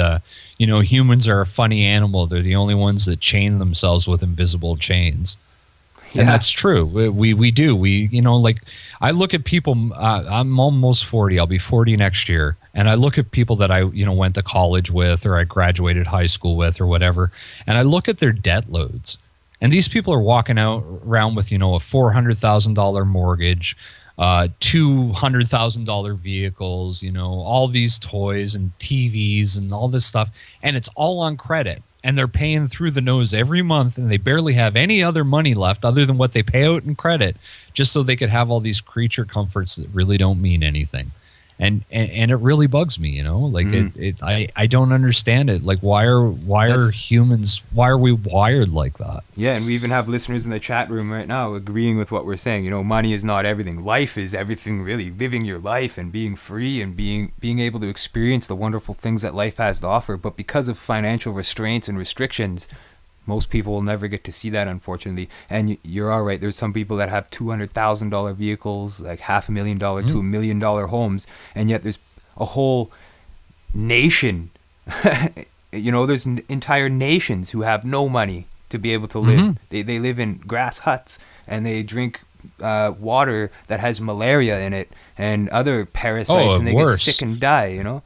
humans are a funny animal. They're the only ones that chain themselves with invisible chains. And that's true. We do. I look at people, I'm almost 40. I'll be 40 next year. And I look at people that I, went to college with, or I graduated high school with, or whatever. And I look at their debt loads. And these people are walking around with, a $400,000 mortgage, $200,000 vehicles, all these toys and TVs and all this stuff. And it's all on credit. And they're paying through the nose every month, and they barely have any other money left other than what they pay out in credit, just so they could have all these creature comforts that really don't mean anything. And it really bugs me, I don't understand it. Like, why are we wired like that? Yeah,
and we even have listeners in the chat room right now agreeing with what we're saying. Money is not everything. Life is everything, really. Living your life and being free and being able to experience the wonderful things that life has to offer. But because of financial restraints and restrictions, most people will never get to see that, unfortunately. And you're all right. There's some people that have $200,000 vehicles, like $500,000 to $1 million homes, and yet there's a whole nation. There's entire nations who have no money to be able to live. They live in grass huts, and they drink water that has malaria in it and other parasites, and they get sick and die.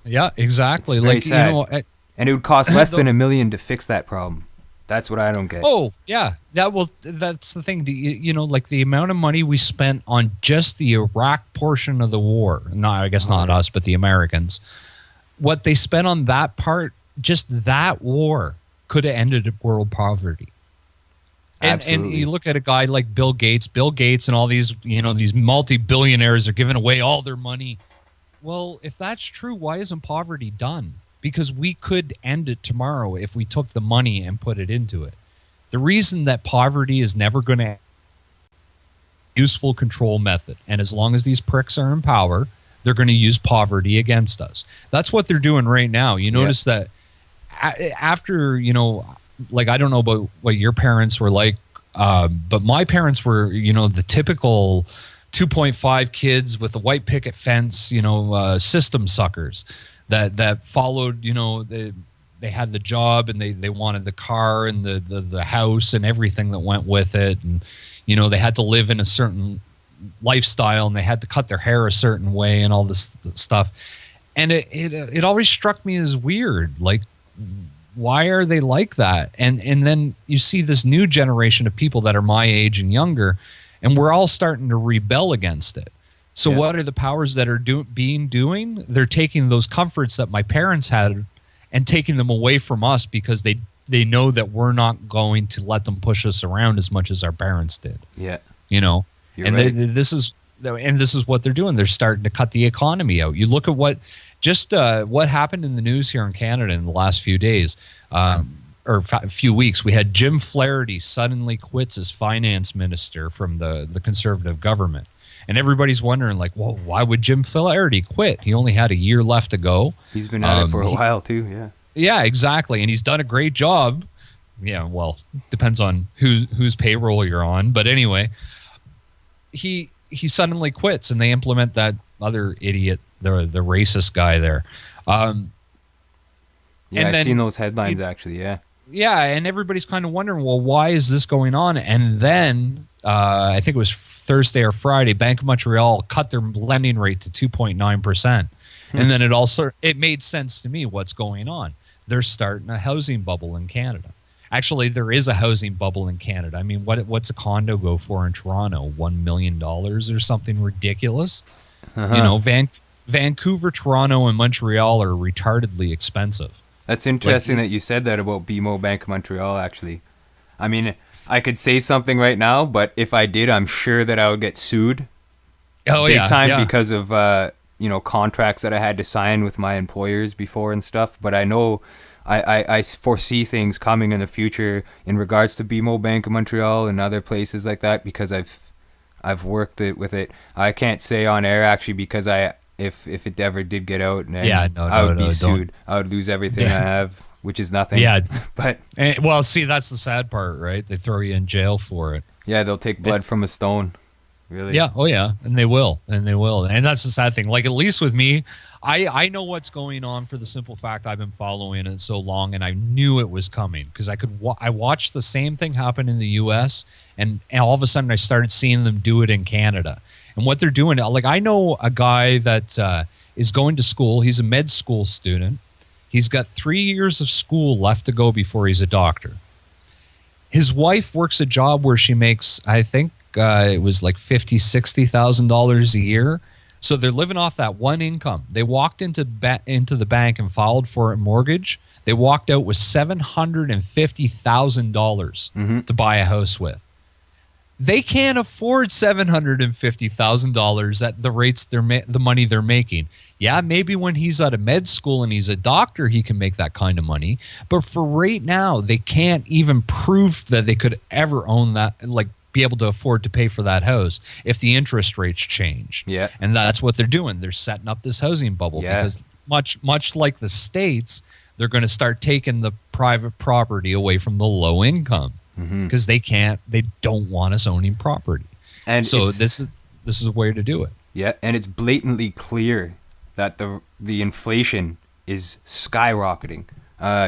Yeah, exactly.
It's very sad. And it would cost less than $1 million to fix that problem. That's what I don't get.
Oh, yeah. That's the thing. Like the amount of money we spent on just the Iraq portion of the war. No, I guess not us, but the Americans. What they spent on that part, just that war, could have ended world poverty. And you look at a guy like Bill Gates and all these, these multi-billionaires are giving away all their money. Well, if that's true, why isn't poverty done? Because we could end it tomorrow if we took the money and put it into it. The reason that poverty is never going to useful control method, and as long as these pricks are in power, they're going to use poverty against us. That's what they're doing right now. You notice that after, like, I don't know about what your parents were like, but my parents were, the typical 2.5 kids with a white picket fence, system suckers that followed, they had the job and they wanted the car and the house and everything that went with it. And, they had to live in a certain lifestyle and they had to cut their hair a certain way and all this stuff. And it always struck me as weird. Like, why are they like that? And then you see this new generation of people that are my age and younger, and we're all starting to rebel against it. So what are the powers that are doing? They're taking those comforts that my parents had and taking them away from us because they know that we're not going to let them push us around as much as our parents did. Yeah. You're right. This is what they're doing. They're starting to cut the economy out. You look at what happened in the news here in Canada in the last few days, or a few weeks. We had Jim Flaherty suddenly quits as finance minister from the Conservative government. And everybody's wondering, like, well, why would Jim Flaherty quit? He only had a year left to go.
He's been at it for a while, too, yeah.
Yeah, exactly. And he's done a great job. Yeah, well, depends on whose payroll you're on. But anyway, he suddenly quits, and they implement that other idiot, the racist guy there.
I've seen those headlines, actually, yeah.
Yeah, and everybody's kind of wondering, well, why is this going on? And then I think it was Thursday or Friday, Bank of Montreal cut their lending rate to 2.9%. And then it made sense to me what's going on. They're starting a housing bubble in Canada. Actually, there is a housing bubble in Canada. I mean, what's a condo go for in Toronto? $1 million or something ridiculous? Vancouver, Toronto, and Montreal are retardedly expensive.
That's interesting that you said that about BMO, Bank of Montreal, actually. I mean, I could say something right now, but if I did, I'm sure that I would get sued big time because of contracts that I had to sign with my employers before and stuff. But I know I foresee things coming in the future in regards to BMO, Bank of Montreal, and other places like that because I've worked with it. I can't say on air actually because if it ever did get out, I would be sued. I would lose everything I have, which is nothing.
Yeah,
but
well, see, that's the sad part, right? They throw you in jail for it.
Yeah, they'll take blood from a stone. Really?
Yeah. Oh, yeah. And they will. And that's the sad thing. Like, at least with me, I know what's going on for the simple fact I've been following it so long, and I knew it was coming because I watched the same thing happen in the U.S. and all of a sudden I started seeing them do it in Canada. And what they're doing, like, I know a guy that is going to school. He's a med school student. He's got 3 years of school left to go before he's a doctor. His wife works a job where she makes, I think, it was like $50,000-$60,000 a year. So they're living off that one income. They walked into the bank and filed for a mortgage. They walked out with $750,000 to buy a house with. They can't afford $750,000 at the rates the money they're making. Yeah, maybe when he's out of med school and he's a doctor, he can make that kind of money. But for right now, they can't even prove that they could ever own that, like be able to afford to pay for that house if the interest rates change.
Yeah.
And that's what they're doing. They're setting up this housing bubble because much like the States, they're going to start taking the private property away from the low income because they don't want us owning property. And so this is a way to do it.
Yeah, and it's blatantly clear that the inflation is skyrocketing.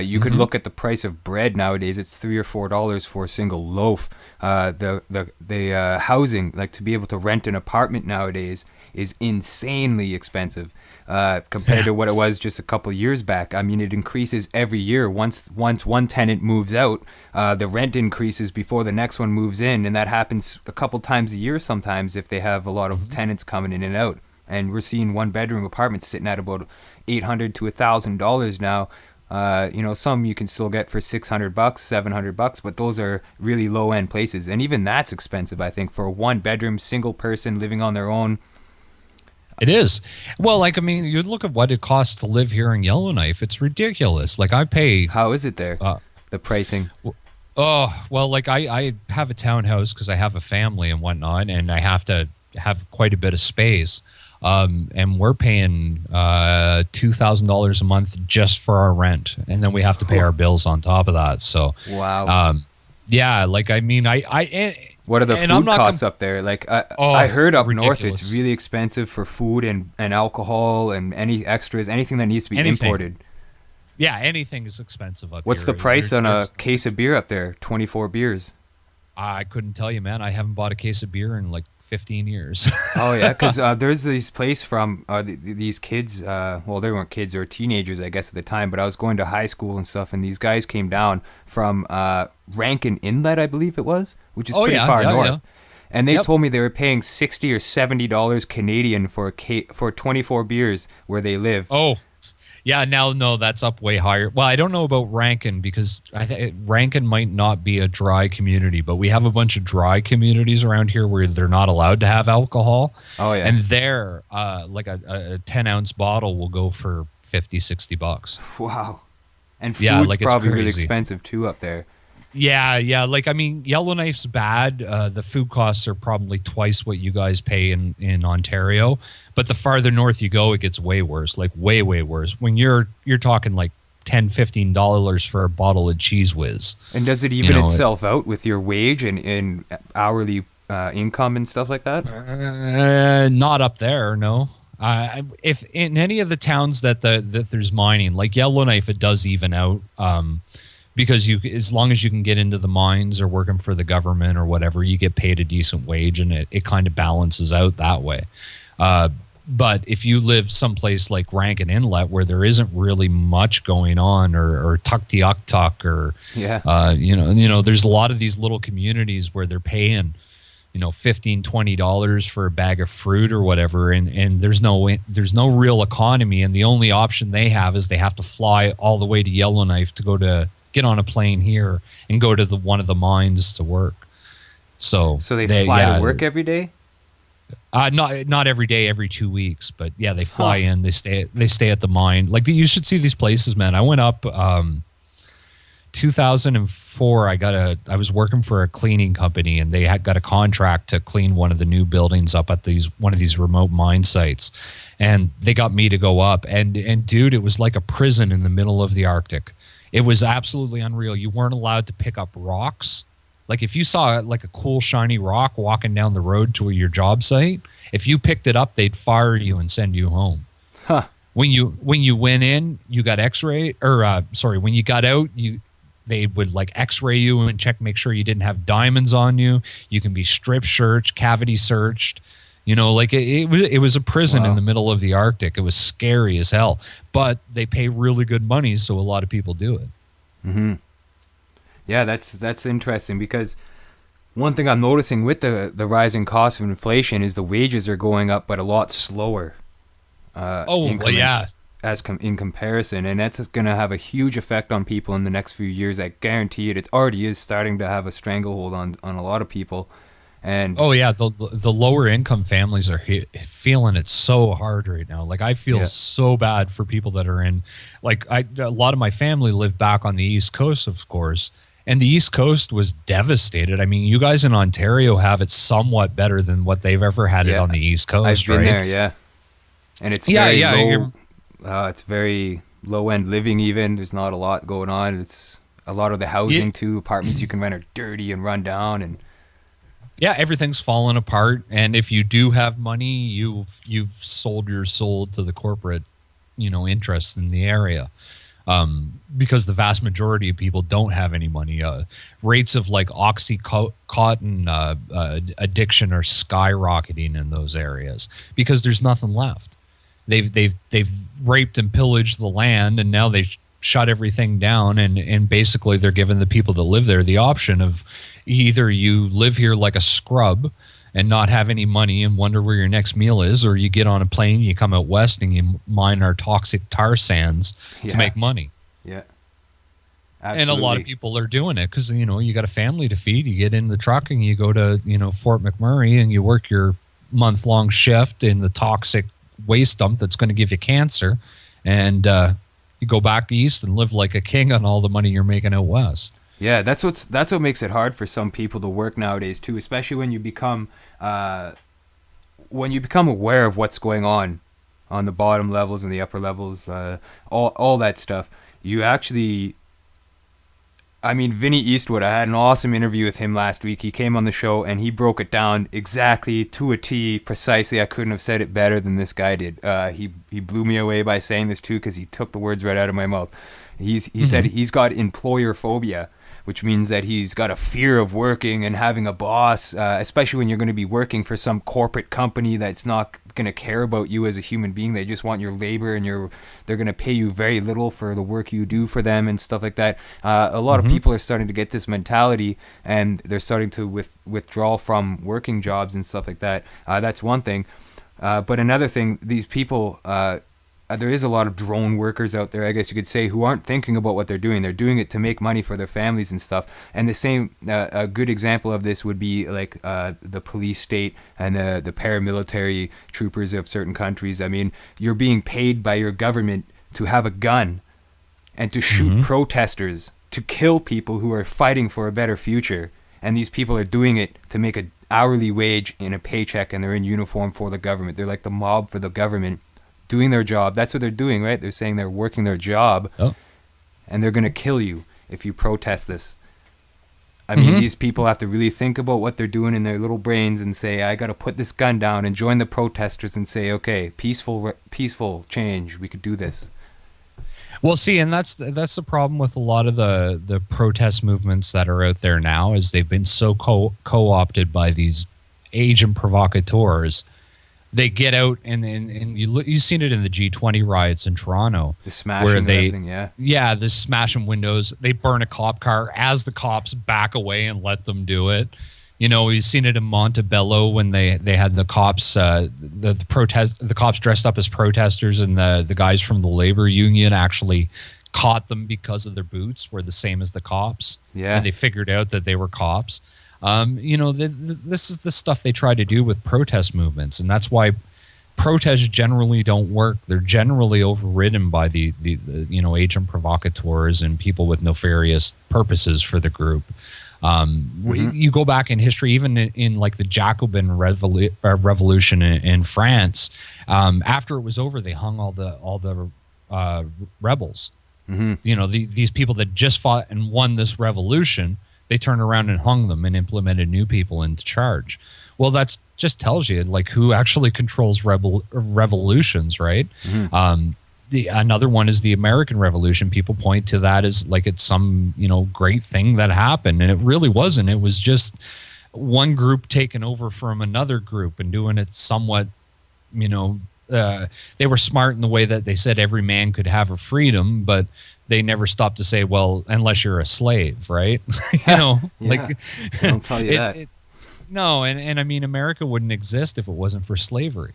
You could look at the price of bread nowadays. It's $3 or $4 for a single loaf. The housing, like to be able to rent an apartment nowadays, is insanely expensive compared to what it was just a couple years back. I mean, it increases every year. Once one tenant moves out, the rent increases before the next one moves in, and that happens a couple times a year sometimes if they have a lot of tenants coming in and out. And we're seeing one-bedroom apartments sitting at about $800 to $1,000 now. Some you can still get for $600, $700, but those are really low-end places, and even that's expensive. I think for a one-bedroom single person living on their own.
It is. Well, like, I mean, you look at what it costs to live here in Yellowknife. It's ridiculous. Like, I pay.
How is it there? The pricing.
Oh, well, like I have a townhouse because I have a family and whatnot, and I have to have quite a bit of space. And we're paying $2,000 a month just for our rent, and then we have to pay our bills on top of that. So
wow.
Yeah, like, I mean,
what are the food costs up there? Like, I heard up
ridiculous.
north it's really expensive for food and alcohol and any extras, anything that needs to be imported.
Yeah, anything is expensive up here.
What's the price on a case of beer up there? 24 beers.
I couldn't tell you, man. I haven't bought a case of beer in like 15 years.
Oh yeah, because there's this place from these kids. Well, they weren't kids, or teenagers, I guess, at the time. But I was going to high school and stuff, and these guys came down from Rankin Inlet, I believe it was, which is pretty far north. Yeah. And they told me they were paying $60 or $70 Canadian for 24 beers where they live.
Oh. Yeah, no, that's up way higher. Well, I don't know about Rankin because Rankin might not be a dry community, but we have a bunch of dry communities around here where they're not allowed to have alcohol.
Oh, yeah.
And there, like a 10-ounce bottle will go for $50-$60.
Wow. And food's probably really expensive, too, up there.
Yeah. Like, I mean, Yellowknife's bad. The food costs are probably twice what you guys pay in Ontario. But the farther north you go, it gets way worse, like way, way worse. When you're talking like $10, $15 for a bottle of Cheese Whiz. And
does it even itself out with your wage and hourly income and stuff like that?
Not up there, no. If in any of the towns that there's mining, like Yellowknife, it does even out. Because as long as you can get into the mines or working for the government or whatever, you get paid a decent wage, and it kind of balances out that way. But if you live someplace like Rankin Inlet where there isn't really much going on, or Tuktoyaktuk, or there's a lot of these little communities where they're paying, $15, $20 for a bag of fruit or whatever, and there's no real economy, and the only option they have is they have to fly all the way to Yellowknife to get on a plane here and go to one of the mines to work. So
they fly to work every day?
Not every day, every 2 weeks, but yeah, they fly in. They stay at the mine. Like, you should see these places, man. I went up 2004. I was working for a cleaning company, and they had got a contract to clean one of the new buildings up at one of these remote mine sites, and they got me to go up. And dude, it was like a prison in the middle of the Arctic. It was absolutely unreal. You weren't allowed to pick up rocks. Like, if you saw like a cool shiny rock walking down the road to your job site, if you picked it up, they'd fire you and send you home.
Huh.
When you went in, you got X-ray, when you got out, they would like X-ray you and make sure you didn't have diamonds on you. You can be strip searched, cavity searched. Like it was a prison in the middle of the Arctic. It was scary as hell, but they pay really good money, so a lot of people do it.
Mm-hmm. Yeah, that's interesting, because one thing I'm noticing with the rising cost of inflation is the wages are going up, but a lot slower. In comparison, and that's going to have a huge effect on people in the next few years. I guarantee it. It already is starting to have a stranglehold on a lot of people. And
the lower income families are feeling it so hard right now. Like, I feel so bad for people that are in, like, a lot of my family live back on the East Coast, of course, and the East Coast was devastated. I mean, you guys in Ontario have it somewhat better than what they've ever had it on the East Coast.
I've been there, and it's very low. It's very low-end living even. There's not a lot going on. It's a lot of the housing too. Apartments you can rent are dirty and run down, and
Yeah, everything's fallen apart, and if you do have money, you've sold your soul to the corporate, interests in the area. Because the vast majority of people don't have any money. Rates of like Oxycontin addiction are skyrocketing in those areas because there's nothing left. They've raped and pillaged the land, and now they shut everything down, and basically they're giving the people that live there the option of either you live here like a scrub and not have any money and wonder where your next meal is, or you get on a plane, you come out west, and you mine our toxic tar sands to make money.
Yeah. Absolutely.
And a lot of people are doing it because, you got a family to feed. You get in the truck and you go to, Fort McMurray, and you work your month-long shift in the toxic waste dump that's going to give you cancer. And you go back east and live like a king on all the money you're making out west.
Yeah, that's what makes it hard for some people to work nowadays too, especially when you become aware of what's going on the bottom levels and the upper levels, all that stuff. You actually, Vinny Eastwood, I had an awesome interview with him last week. He came on the show and he broke it down exactly to a T, precisely. I couldn't have said it better than this guy did. He blew me away by saying this too, because he took the words right out of my mouth. He said he's got employer phobia, which means that he's got a fear of working and having a boss, especially when you're going to be working for some corporate company that's not going to care about you as a human being. They just want your labor, and they're going to pay you very little for the work you do for them and stuff like that. A lot of people are starting to get this mentality, and they're starting to withdraw from working jobs and stuff like that. That's one thing. But another thing, these people... there is a lot of drone workers out there, I guess you could say, who aren't thinking about what they're doing. They're doing it to make money for their families and stuff. And the same, a good example of this would be like the police state and the paramilitary troopers of certain countries. You're being paid by your government to have a gun and to shoot protesters, to kill people who are fighting for a better future. And these people are doing it to make an hourly wage in a paycheck, and they're in uniform for the government. They're like the mob for the government, doing their job. That's what they're doing, right? They're saying they're working their job, and they're going to kill you if you protest this. These people have to really think about what they're doing in their little brains and say, I got to put this gun down and join the protesters and say, okay, peaceful change. We could do this.
Well, see, and that's the problem with a lot of the protest movements that are out there now, is they've been so co-opted by these agent provocateurs. They get out and you've seen it in the G20 riots in Toronto.
The smashing of everything, yeah.
Yeah, the smashing windows. They burn a cop car as the cops back away and let them do it. We've seen it in Montebello when they had the cops, the cops dressed up as protesters, and the guys from the labor union actually caught them because of their boots were the same as the cops. Yeah, and they figured out that they were cops. This is the stuff they try to do with protest movements, and that's why protests generally don't work. They're generally overridden by the agent provocateurs and people with nefarious purposes for the group. You go back in history, even in like the Jacobin revolution in France. After it was over, they hung all the rebels. These people that just fought and won this revolution. They turned around and hung them and implemented new people into charge. Well, that just tells you like who actually controls revolutions, right? Another one is the American Revolution. People point to that as like it's some great thing that happened, and it really wasn't. It was just one group taking over from another group and doing it somewhat. They were smart in the way that they said every man could have a freedom, but they never stopped to say, well, unless you're a slave, right?
Like I'll tell you that.
No, and America wouldn't exist if it wasn't for slavery.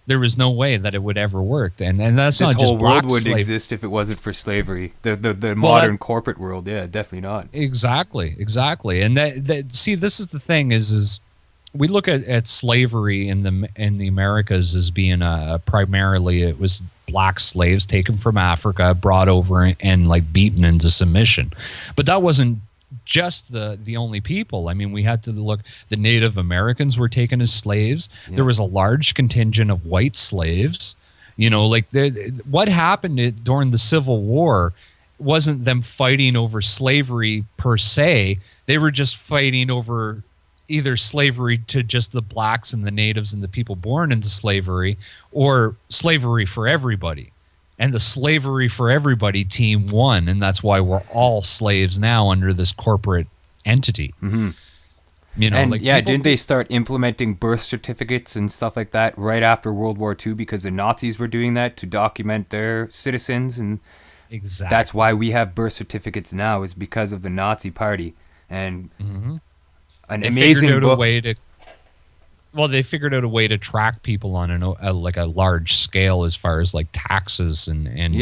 There was no way that it would ever work, and that's not just black slavery. This whole world wouldn't exist
if it wasn't for slavery. The modern corporate world, yeah, definitely not.
Exactly, and see, this is the thing is we look at slavery in the Americas as being primarily it was black slaves taken from Africa, brought over and like beaten into submission. But that wasn't just the only people. We had to look, the Native Americans were taken as slaves. Yeah. There was a large contingent of white slaves. You know, like what happened during the Civil War wasn't them fighting over slavery per se. They were just fighting over either slavery to just the blacks and the natives and the people born into slavery, or slavery for everybody. And the slavery for everybody team won, and that's why we're all slaves now under this corporate entity.
Mm-hmm.
You know,
and
like
didn't they start implementing birth certificates and stuff like that right after World War II, because the Nazis were doing that to document their citizens? And
exactly,
that's why we have birth certificates now, is because of the Nazi Party. And an amazing book.
They figured out a way to track people on a large scale as far as like taxes and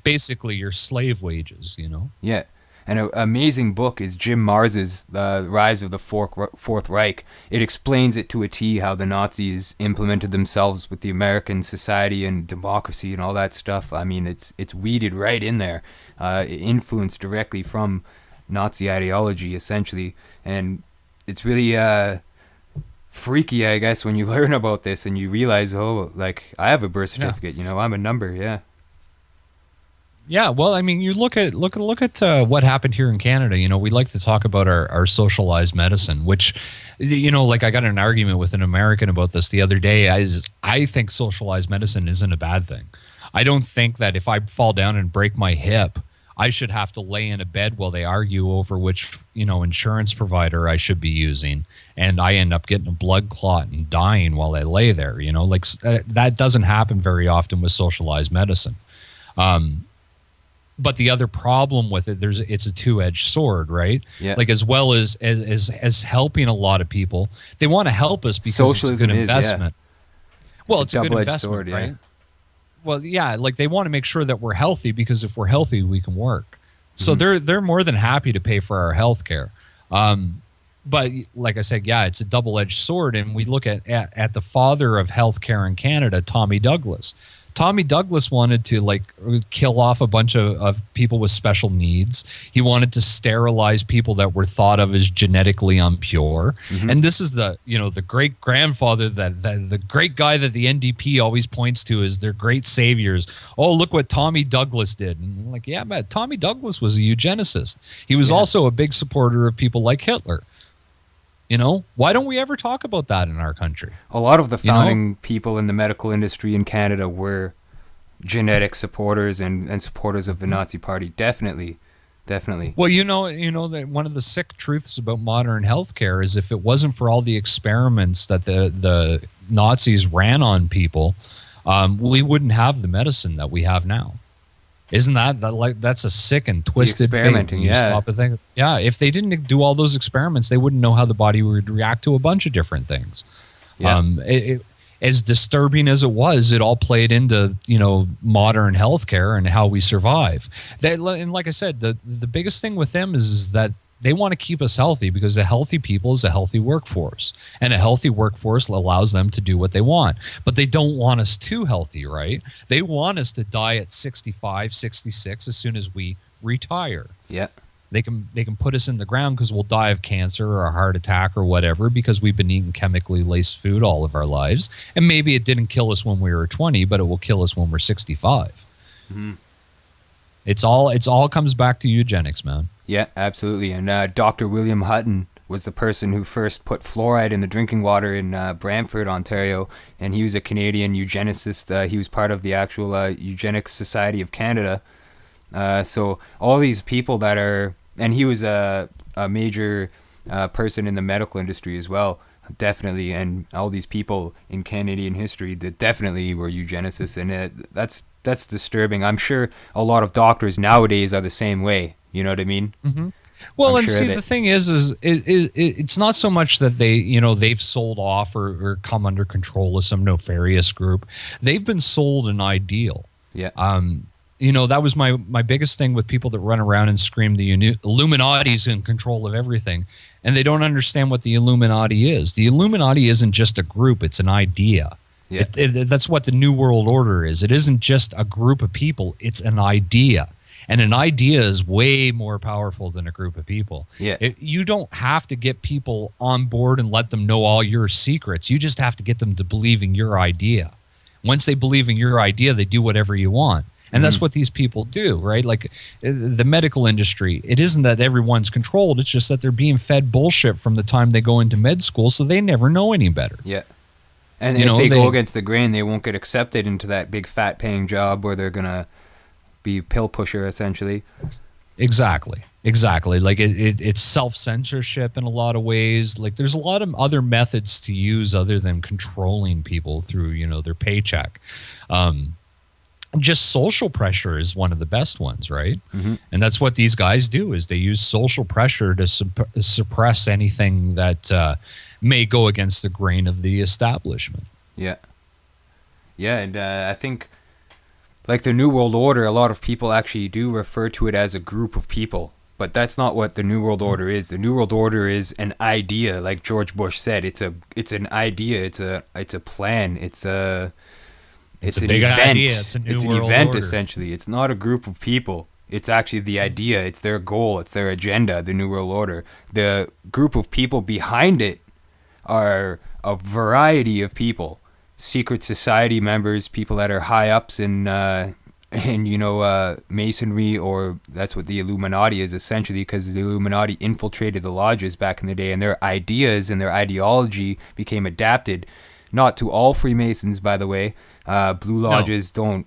basically your slave wages, you know?
Yeah. And an amazing book is Jim Mars's The Rise of the Fourth Reich. It explains it to a T how the Nazis implemented themselves with the American society and democracy and all that stuff. I mean, it's weeded right in there, influenced directly from Nazi ideology, essentially. And it's really freaky, I guess, when you learn about this and you realize, oh, like, I have a birth certificate, you know, I'm a number,
Yeah, well, I mean, you look at what happened here in Canada. You know, we like to talk about our socialized medicine, which, you know, like I got in an argument with an American about this the other day. I think socialized medicine isn't a bad thing. I don't think that if I fall down and break my hip, I should have to lay in a bed while they argue over which, you know, insurance provider I should be using, and I end up getting a blood clot and dying while I lay there. You know, like that doesn't happen very often with socialized medicine. But the other problem with it, it's a two-edged sword, right? Yeah. Like as well as helping a lot of people, they want to help us because socialism it's a good investment. Well, it's a good investment, sword, right? Well, yeah, like they want to make sure that we're healthy, because if we're healthy, we can work. So they're more than happy to pay for our health care. But like I said, yeah, it's a double-edged sword. And we look at the father of healthcare in Canada, Tommy Douglas. Tommy Douglas wanted to like kill off a bunch of people with special needs. He wanted to sterilize people that were thought of as genetically impure. And this is the great grandfather that the great guy that the NDP always points to as their great saviors. Oh, look what Tommy Douglas did. And I'm like, yeah, man, Tommy Douglas was a eugenicist. He was also a big supporter of people like Hitler. You know, why don't we ever talk about that in our country? A
lot of the founding people in the medical industry in Canada were genetic supporters and supporters of the Nazi Party. Definitely.
Well, you know that one of the sick truths about modern healthcare is if it wasn't for all the experiments that the Nazis ran on people, we wouldn't have the medicine that we have now. Isn't that's a sick and twisted
experimenting?
Thing. Stop and think. Yeah, if they didn't do all those experiments, they wouldn't know how the body would react to a bunch of different things. Yeah. As disturbing as it was, it all played into modern healthcare and how we survive. And like I said, the biggest thing with them is that they want to keep us healthy, because a healthy people is a healthy workforce, and a healthy workforce allows them to do what they want. But they don't want us too healthy, right? They want us to die at 65, 66 as soon as we retire.
Yeah.
They can put us in the ground because we'll die of cancer or a heart attack or whatever, because we've been eating chemically laced food all of our lives. And maybe it didn't kill us when we were 20, but it will kill us when we're 65. Mm-hmm. It's all comes back to eugenics, man.
Yeah, absolutely. And Dr. William Hutton was the person who first put fluoride in the drinking water in Brantford, Ontario, and he was a Canadian eugenicist. He was part of the actual Eugenics Society of Canada. So all these people that are, and he was a major person in the medical industry as well, definitely, and all these people in Canadian history that definitely were eugenicists, and that's disturbing. I'm sure a lot of doctors nowadays are the same way. You know what I mean?
Mm-hmm. Well, I'm sure the thing is it's not so much that they've sold off or come under control of some nefarious group. They've been sold an ideal.
Yeah.
That was my biggest thing with people that run around and scream the Illuminati's in control of everything, and they don't understand what the Illuminati is. The Illuminati isn't just a group; it's an idea. Yeah. That's what the New World Order is. It isn't just a group of people; it's an idea. And an idea is way more powerful than a group of people.
Yeah.
You don't have to get people on board and let them know all your secrets. You just have to get them to believe in your idea. Once they believe in your idea, they do whatever you want. And that's what these people do, right? Like the medical industry, it isn't that everyone's controlled. It's just that they're being fed bullshit from the time they go into med school, so they never know any better.
Yeah. And if they go against the grain, they won't get accepted into that big fat paying job where they're going to be pill pusher, essentially.
Exactly. Like it's self-censorship in a lot of ways. Like there's a lot of other methods to use other than controlling people through, their paycheck. Just social pressure is one of the best ones, right? And that's what these guys do, is they use social pressure to suppress anything that may go against the grain of the establishment. Yeah,
and I think, like the New World Order, a lot of people actually do refer to it as a group of people, but that's not what the New World Order is. The New World Order is an idea, like George Bush said. It's an idea. It's a plan. It's an
big
event.
Idea. It's a new world
event,
order.
Essentially. It's not a group of people. It's actually the idea. It's their goal. It's their agenda, the New World Order. The group of people behind it are a variety of people. Secret society members, people that are high ups in Masonry, or that's what the Illuminati is essentially, because the Illuminati infiltrated the lodges back in the day, and their ideas and their ideology became adapted. Not to all Freemasons, by the way. Blue lodges don't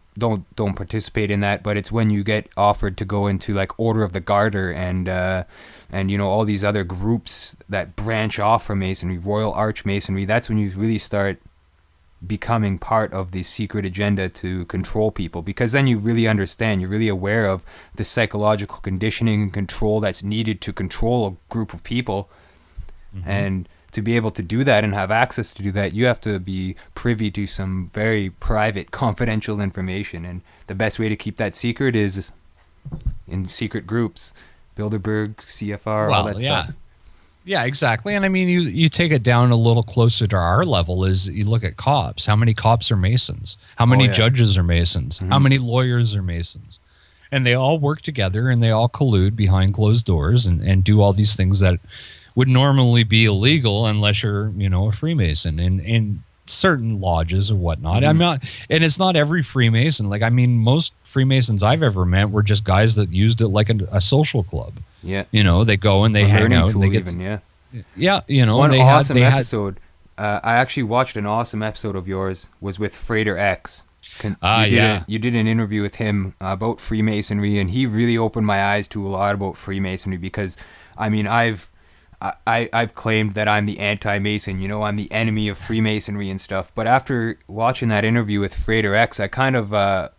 participate in that, but it's when you get offered to go into like Order of the Garter and all these other groups that branch off from Masonry, Royal Arch Masonry. That's when you really start becoming part of the secret agenda to control people, because then you really understand, you're really aware of the psychological conditioning and control that's needed to control a group of people. And to be able to do that and have access to do that, you have to be privy to some very private, confidential information. And the best way to keep that secret is in secret groups, Bilderberg, CFR, all that stuff.
Yeah, exactly. And I mean, you take it down a little closer to our level, is you look at cops. How many cops are Masons? How many judges are Masons? How many lawyers are Masons? And they all work together, and they all collude behind closed doors and do all these things that would normally be illegal unless you're, a Freemason in certain lodges or whatnot. I'm not, and it's not every Freemason. Like, I mean, most Freemasons I've ever met were just guys that used it like a social club.
Yeah.
They go and they hang out. And they get,
One awesome episode. I actually watched an awesome episode of yours, was with Frater X. You did an interview with him about Freemasonry, and he really opened my eyes to a lot about Freemasonry, because, I mean, I've claimed that I'm the anti-Mason, I'm the enemy of Freemasonry and stuff. But after watching that interview with Frater X, I kind of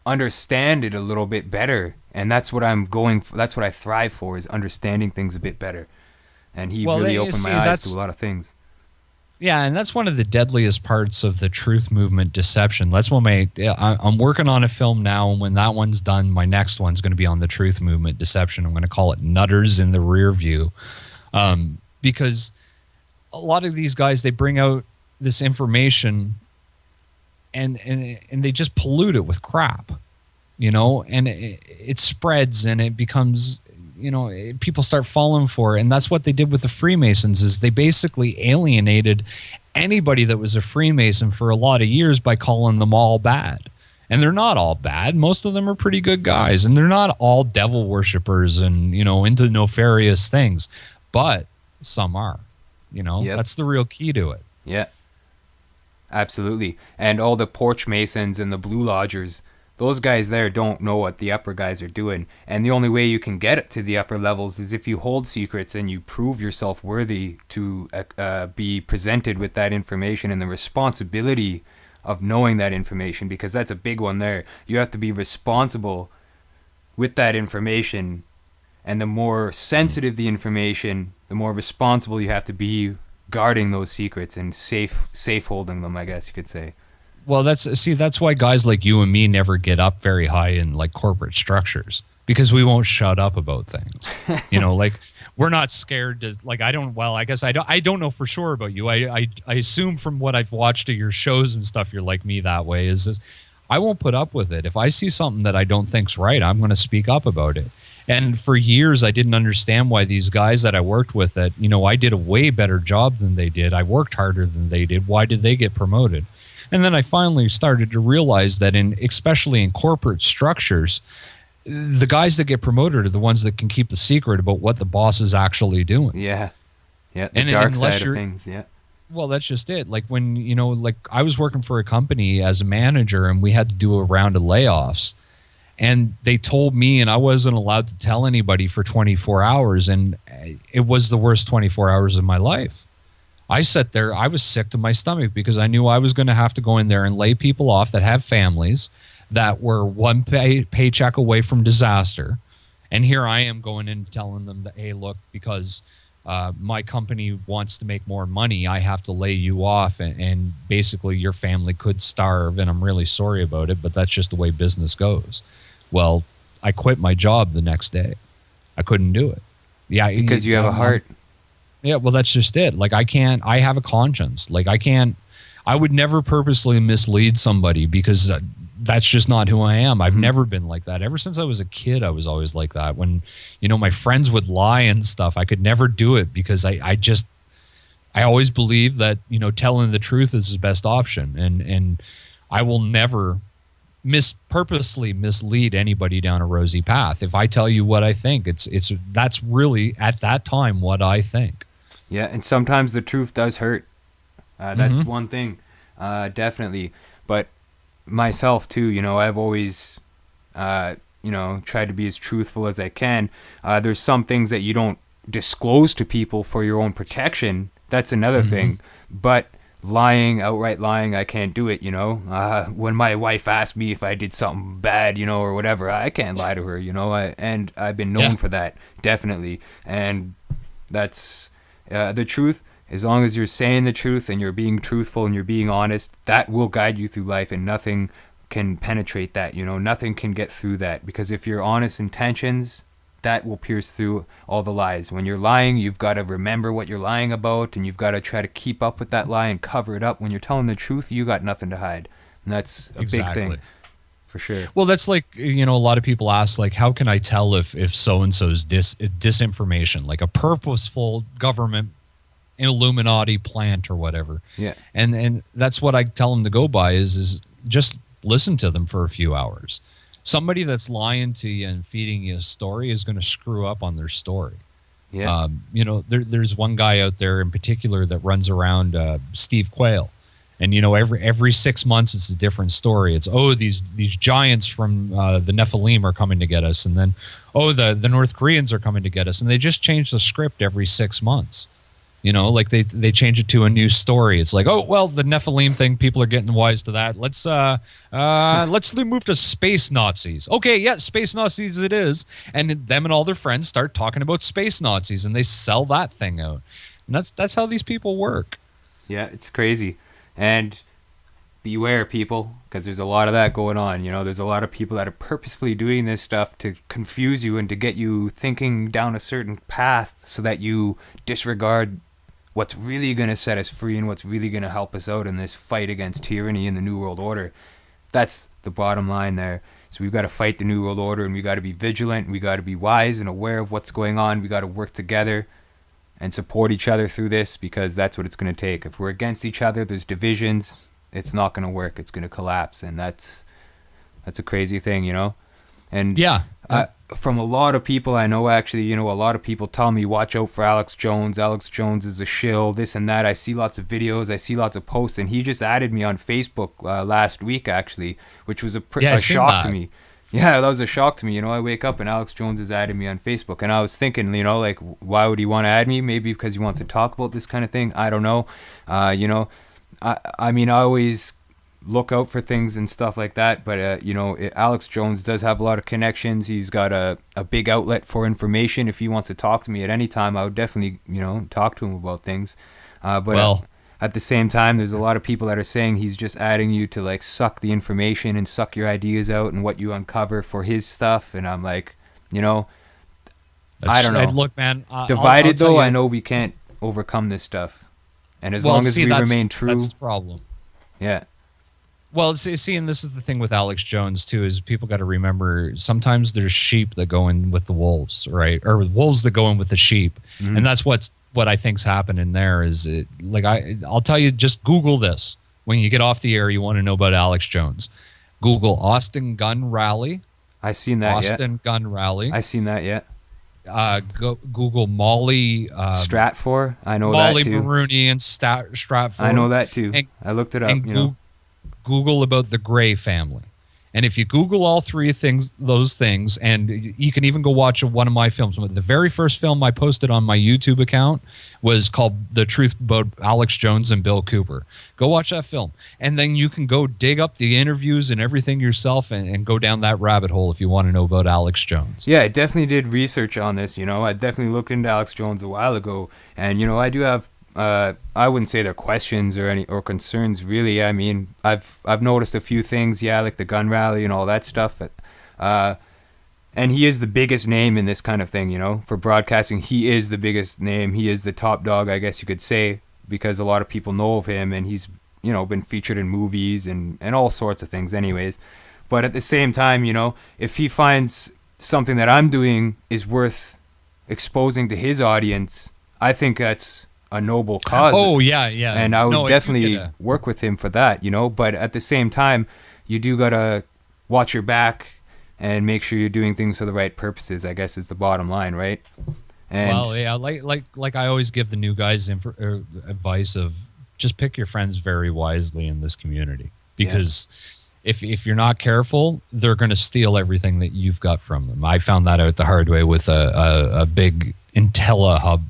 understand it a little bit better. And that's what I'm going for. That's what I thrive for, is understanding things a bit better. And he really opened my eyes to a lot of things.
Yeah, and that's one of the deadliest parts of the truth movement, deception. That's when I'm working on a film now, and when that one's done, my next one's going to be on the truth movement, deception. I'm going to call it Nutters in the Rear View. Because a lot of these guys, they bring out this information and they just pollute it with crap, and it spreads, and it becomes, people start falling for it. And that's what they did with the Freemasons, is they basically alienated anybody that was a Freemason for a lot of years by calling them all bad. And they're not all bad. Most of them are pretty good guys, and they're not all devil worshippers and, into nefarious things. But some are, That's the real key to it.
Yeah, absolutely. And all the Porch Masons and the Blue Lodgers, those guys there don't know what the upper guys are doing. And the only way you can get it to the upper levels is if you hold secrets and you prove yourself worthy to be presented with that information and the responsibility of knowing that information, because that's a big one there. You have to be responsible with that information. And the more sensitive the information, the more responsible you have to be guarding those secrets and safe holding them, I guess you could say.
Well, that's why guys like you and me never get up very high in like corporate structures, because we won't shut up about things. Like we're not scared to, like, I don't know for sure about you. I assume from what I've watched of your shows and stuff, you're like me that way, is I won't put up with it. If I see something that I don't think's right, I'm going to speak up about it. And for years, I didn't understand why these guys that I worked with that, I did a way better job than they did. I worked harder than they did. Why did they get promoted? And then I finally started to realize that especially in corporate structures, the guys that get promoted are the ones that can keep the secret about what the boss is actually doing.
Yeah. Yeah. The dark side of things. Yeah.
Well, that's just it. Like when, like I was working for a company as a manager and we had to do a round of layoffs, and they told me, and I wasn't allowed to tell anybody for 24 hours. And it was the worst 24 hours of my life. I sat there, I was sick to my stomach because I knew I was going to have to go in there and lay people off that have families that were one paycheck away from disaster. And here I am going in telling them that, hey, look, because my company wants to make more money, I have to lay you off, and basically your family could starve, and I'm really sorry about it, but that's just the way business goes. Well, I quit my job the next day. I couldn't do it. Yeah,
because you have a heart.
Yeah, well, that's just it. Like I have a conscience. Like I would never purposely mislead somebody because that's just not who I am. I've never been like that. Ever since I was a kid, I was always like that. When, my friends would lie and stuff, I could never do it because I always believed that, telling the truth is the best option. And I will never purposely mislead anybody down a rosy path. If I tell you what I think, that's really at that time what I think.
Yeah. And sometimes the truth does hurt. That's one thing, definitely. But myself too, I've always, tried to be as truthful as I can. There's some things that you don't disclose to people for your own protection. That's another thing. But outright lying, I can't do it, when my wife asked me if I did something bad, or whatever, I can't lie to her, and I've been known for that, definitely. And that's the truth. As long as you're saying the truth and you're being truthful and you're being honest, that will guide you through life, and nothing can penetrate that, nothing can get through that, because if you're honest intentions, that will pierce through all the lies. When you're lying, you've got to remember what you're lying about, and you've got to try to keep up with that lie and cover it up. When you're telling the truth, you got nothing to hide. And that's a big thing. For sure.
Well, that's like, a lot of people ask, like, how can I tell if so-and-so's disinformation, like a purposeful government Illuminati plant or whatever.
Yeah.
And that's what I tell them to go by is just listen to them for a few hours. Somebody that's lying to you and feeding you a story is going to screw up on their story.
Yeah.
There's one guy out there in particular that runs around, Steve Quayle. And, every 6 months it's a different story. It's, these giants from the Nephilim are coming to get us. And then, the North Koreans are coming to get us. And they just change the script every 6 months. Like they change it to a new story. It's like, the Nephilim thing, people are getting wise to that. Let's move to space Nazis. Okay, yeah, space Nazis it is. And them and all their friends start talking about space Nazis, and they sell that thing out. And that's how these people work.
Yeah, it's crazy. And beware, people, because there's a lot of that going on. There's a lot of people that are purposefully doing this stuff to confuse you and to get you thinking down a certain path so that you disregard what's really going to set us free and what's really going to help us out in this fight against tyranny and the New World Order. That's the bottom line there. So we've got to fight the New World Order, and we got to be vigilant. We got to be wise and aware of what's going on. We got to work together and support each other through this, because that's what it's going to take. If we're against each other, there's divisions. It's not going to work. It's going to collapse, and that's a crazy thing, And
yeah.
From a lot of people I know, actually, a lot of people tell me, watch out for Alex Jones. Alex Jones is a shill, this and that. I see lots of videos. I see lots of posts. And he just added me on Facebook last week, actually, which was a shock to me. Yeah, that was a shock to me. I wake up and Alex Jones has added me on Facebook. And I was thinking, like, why would he want to add me? Maybe because he wants to talk about this kind of thing. I don't know. I mean, I always look out for things and stuff like that, but Alex Jones does have a lot of connections. He's got a big outlet for information. If he wants to talk to me at any time, I would definitely talk to him about things, at the same time, there's a lot of people that are saying he's just adding you to like suck the information and suck your ideas out and what you uncover for his stuff. And I'm like, I don't know.
Look, man,
divided though, I know we can't overcome this stuff, and as long as we remain true,
that's the problem.
Yeah.
Well, see, and this is the thing with Alex Jones too, is people got to remember sometimes there's sheep that go in with the wolves, right? Or wolves that go in with the sheep. Mm-hmm. And that's what I think's happening there is I'll tell you, just Google this. when you get off the air, you want to know about Alex Jones. Google Austin Gun Rally.
I seen that yet.
Austin Gun Rally.
I seen that yet.
Google Molly
Stratfor. I know
Molly
that too.
Maroney and Stratfor.
I know that too.
And,
I looked it up.
and Google about the Gray family. And if you Google all three things, those things, and you can even go watch one of my films. The very first film I posted on my YouTube account was called The Truth About Alex Jones and Bill Cooper. Go watch that film. And then you can go dig up the interviews and everything yourself and go down that rabbit hole if you want to know about Alex Jones.
Yeah, I definitely did research on this. I definitely looked into Alex Jones a while ago. And, I do have I wouldn't say they're questions or concerns really. I mean, I've noticed a few things, like the gun rally and all that stuff. And he is the biggest name in this kind of thing, for broadcasting. He is the biggest name. He is the top dog, I guess you could say, because a lot of people know of him, and he's been featured in movies and all sorts of things, anyways. But at the same time, if he finds something that I'm doing is worth exposing to his audience, I think that's a noble cause.
Oh, yeah.
And I would definitely work with him for that, But at the same time, you do got to watch your back and make sure you're doing things for the right purposes, I guess is the bottom line, right? And
well, yeah, like I always give the new guys advice of just pick your friends very wisely in this community. Because if you're not careful, they're going to steal everything that you've got from them. I found that out the hard way with a big IntelliHub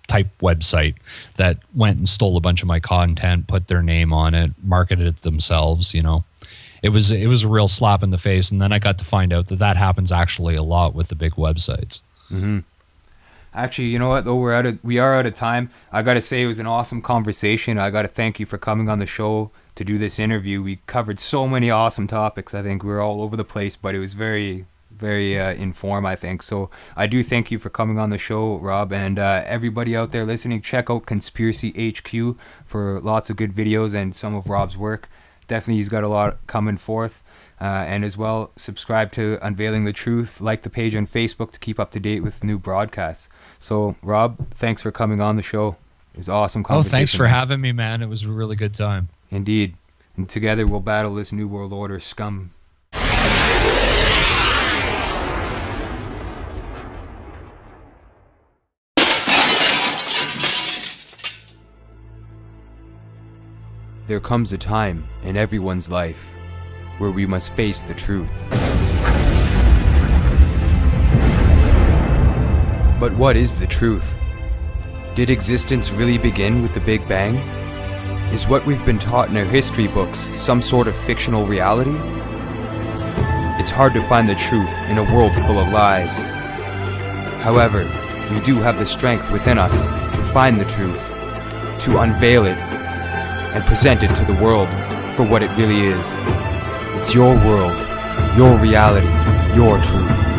type website that went and stole a bunch of my content, put their name on it, marketed it themselves. It was a real slap in the face. And then I got to find out that happens actually a lot with the big websites.
Mm-hmm. Actually, you know what? Though we are out of time. I got to say it was an awesome conversation. I got to thank you for coming on the show to do this interview. We covered so many awesome topics. I think we were all over the place, but it was very, very informed, I think. So I do thank you for coming on the show, Rob. And everybody out there listening, check out Conspiracy HQ for lots of good videos and some of Rob's work. Definitely, he's got a lot coming forth. And as well, subscribe to Unveiling the Truth. Like the page on Facebook to keep up to date with new broadcasts. So, Rob, thanks for coming on the show. It was an awesome conversation.
Oh, thanks for having me, man. It was a really good time.
Indeed. And together we'll battle this New World Order scum. There comes a time in everyone's life where we must face the truth. But what is the truth? Did existence really begin with the Big Bang? Is what we've been taught in our history books some sort of fictional reality? It's hard to find the truth in a world full of lies. However, we do have the strength within us to find the truth, to unveil it, and present it to the world for what it really is. It's your world, your reality, your truth.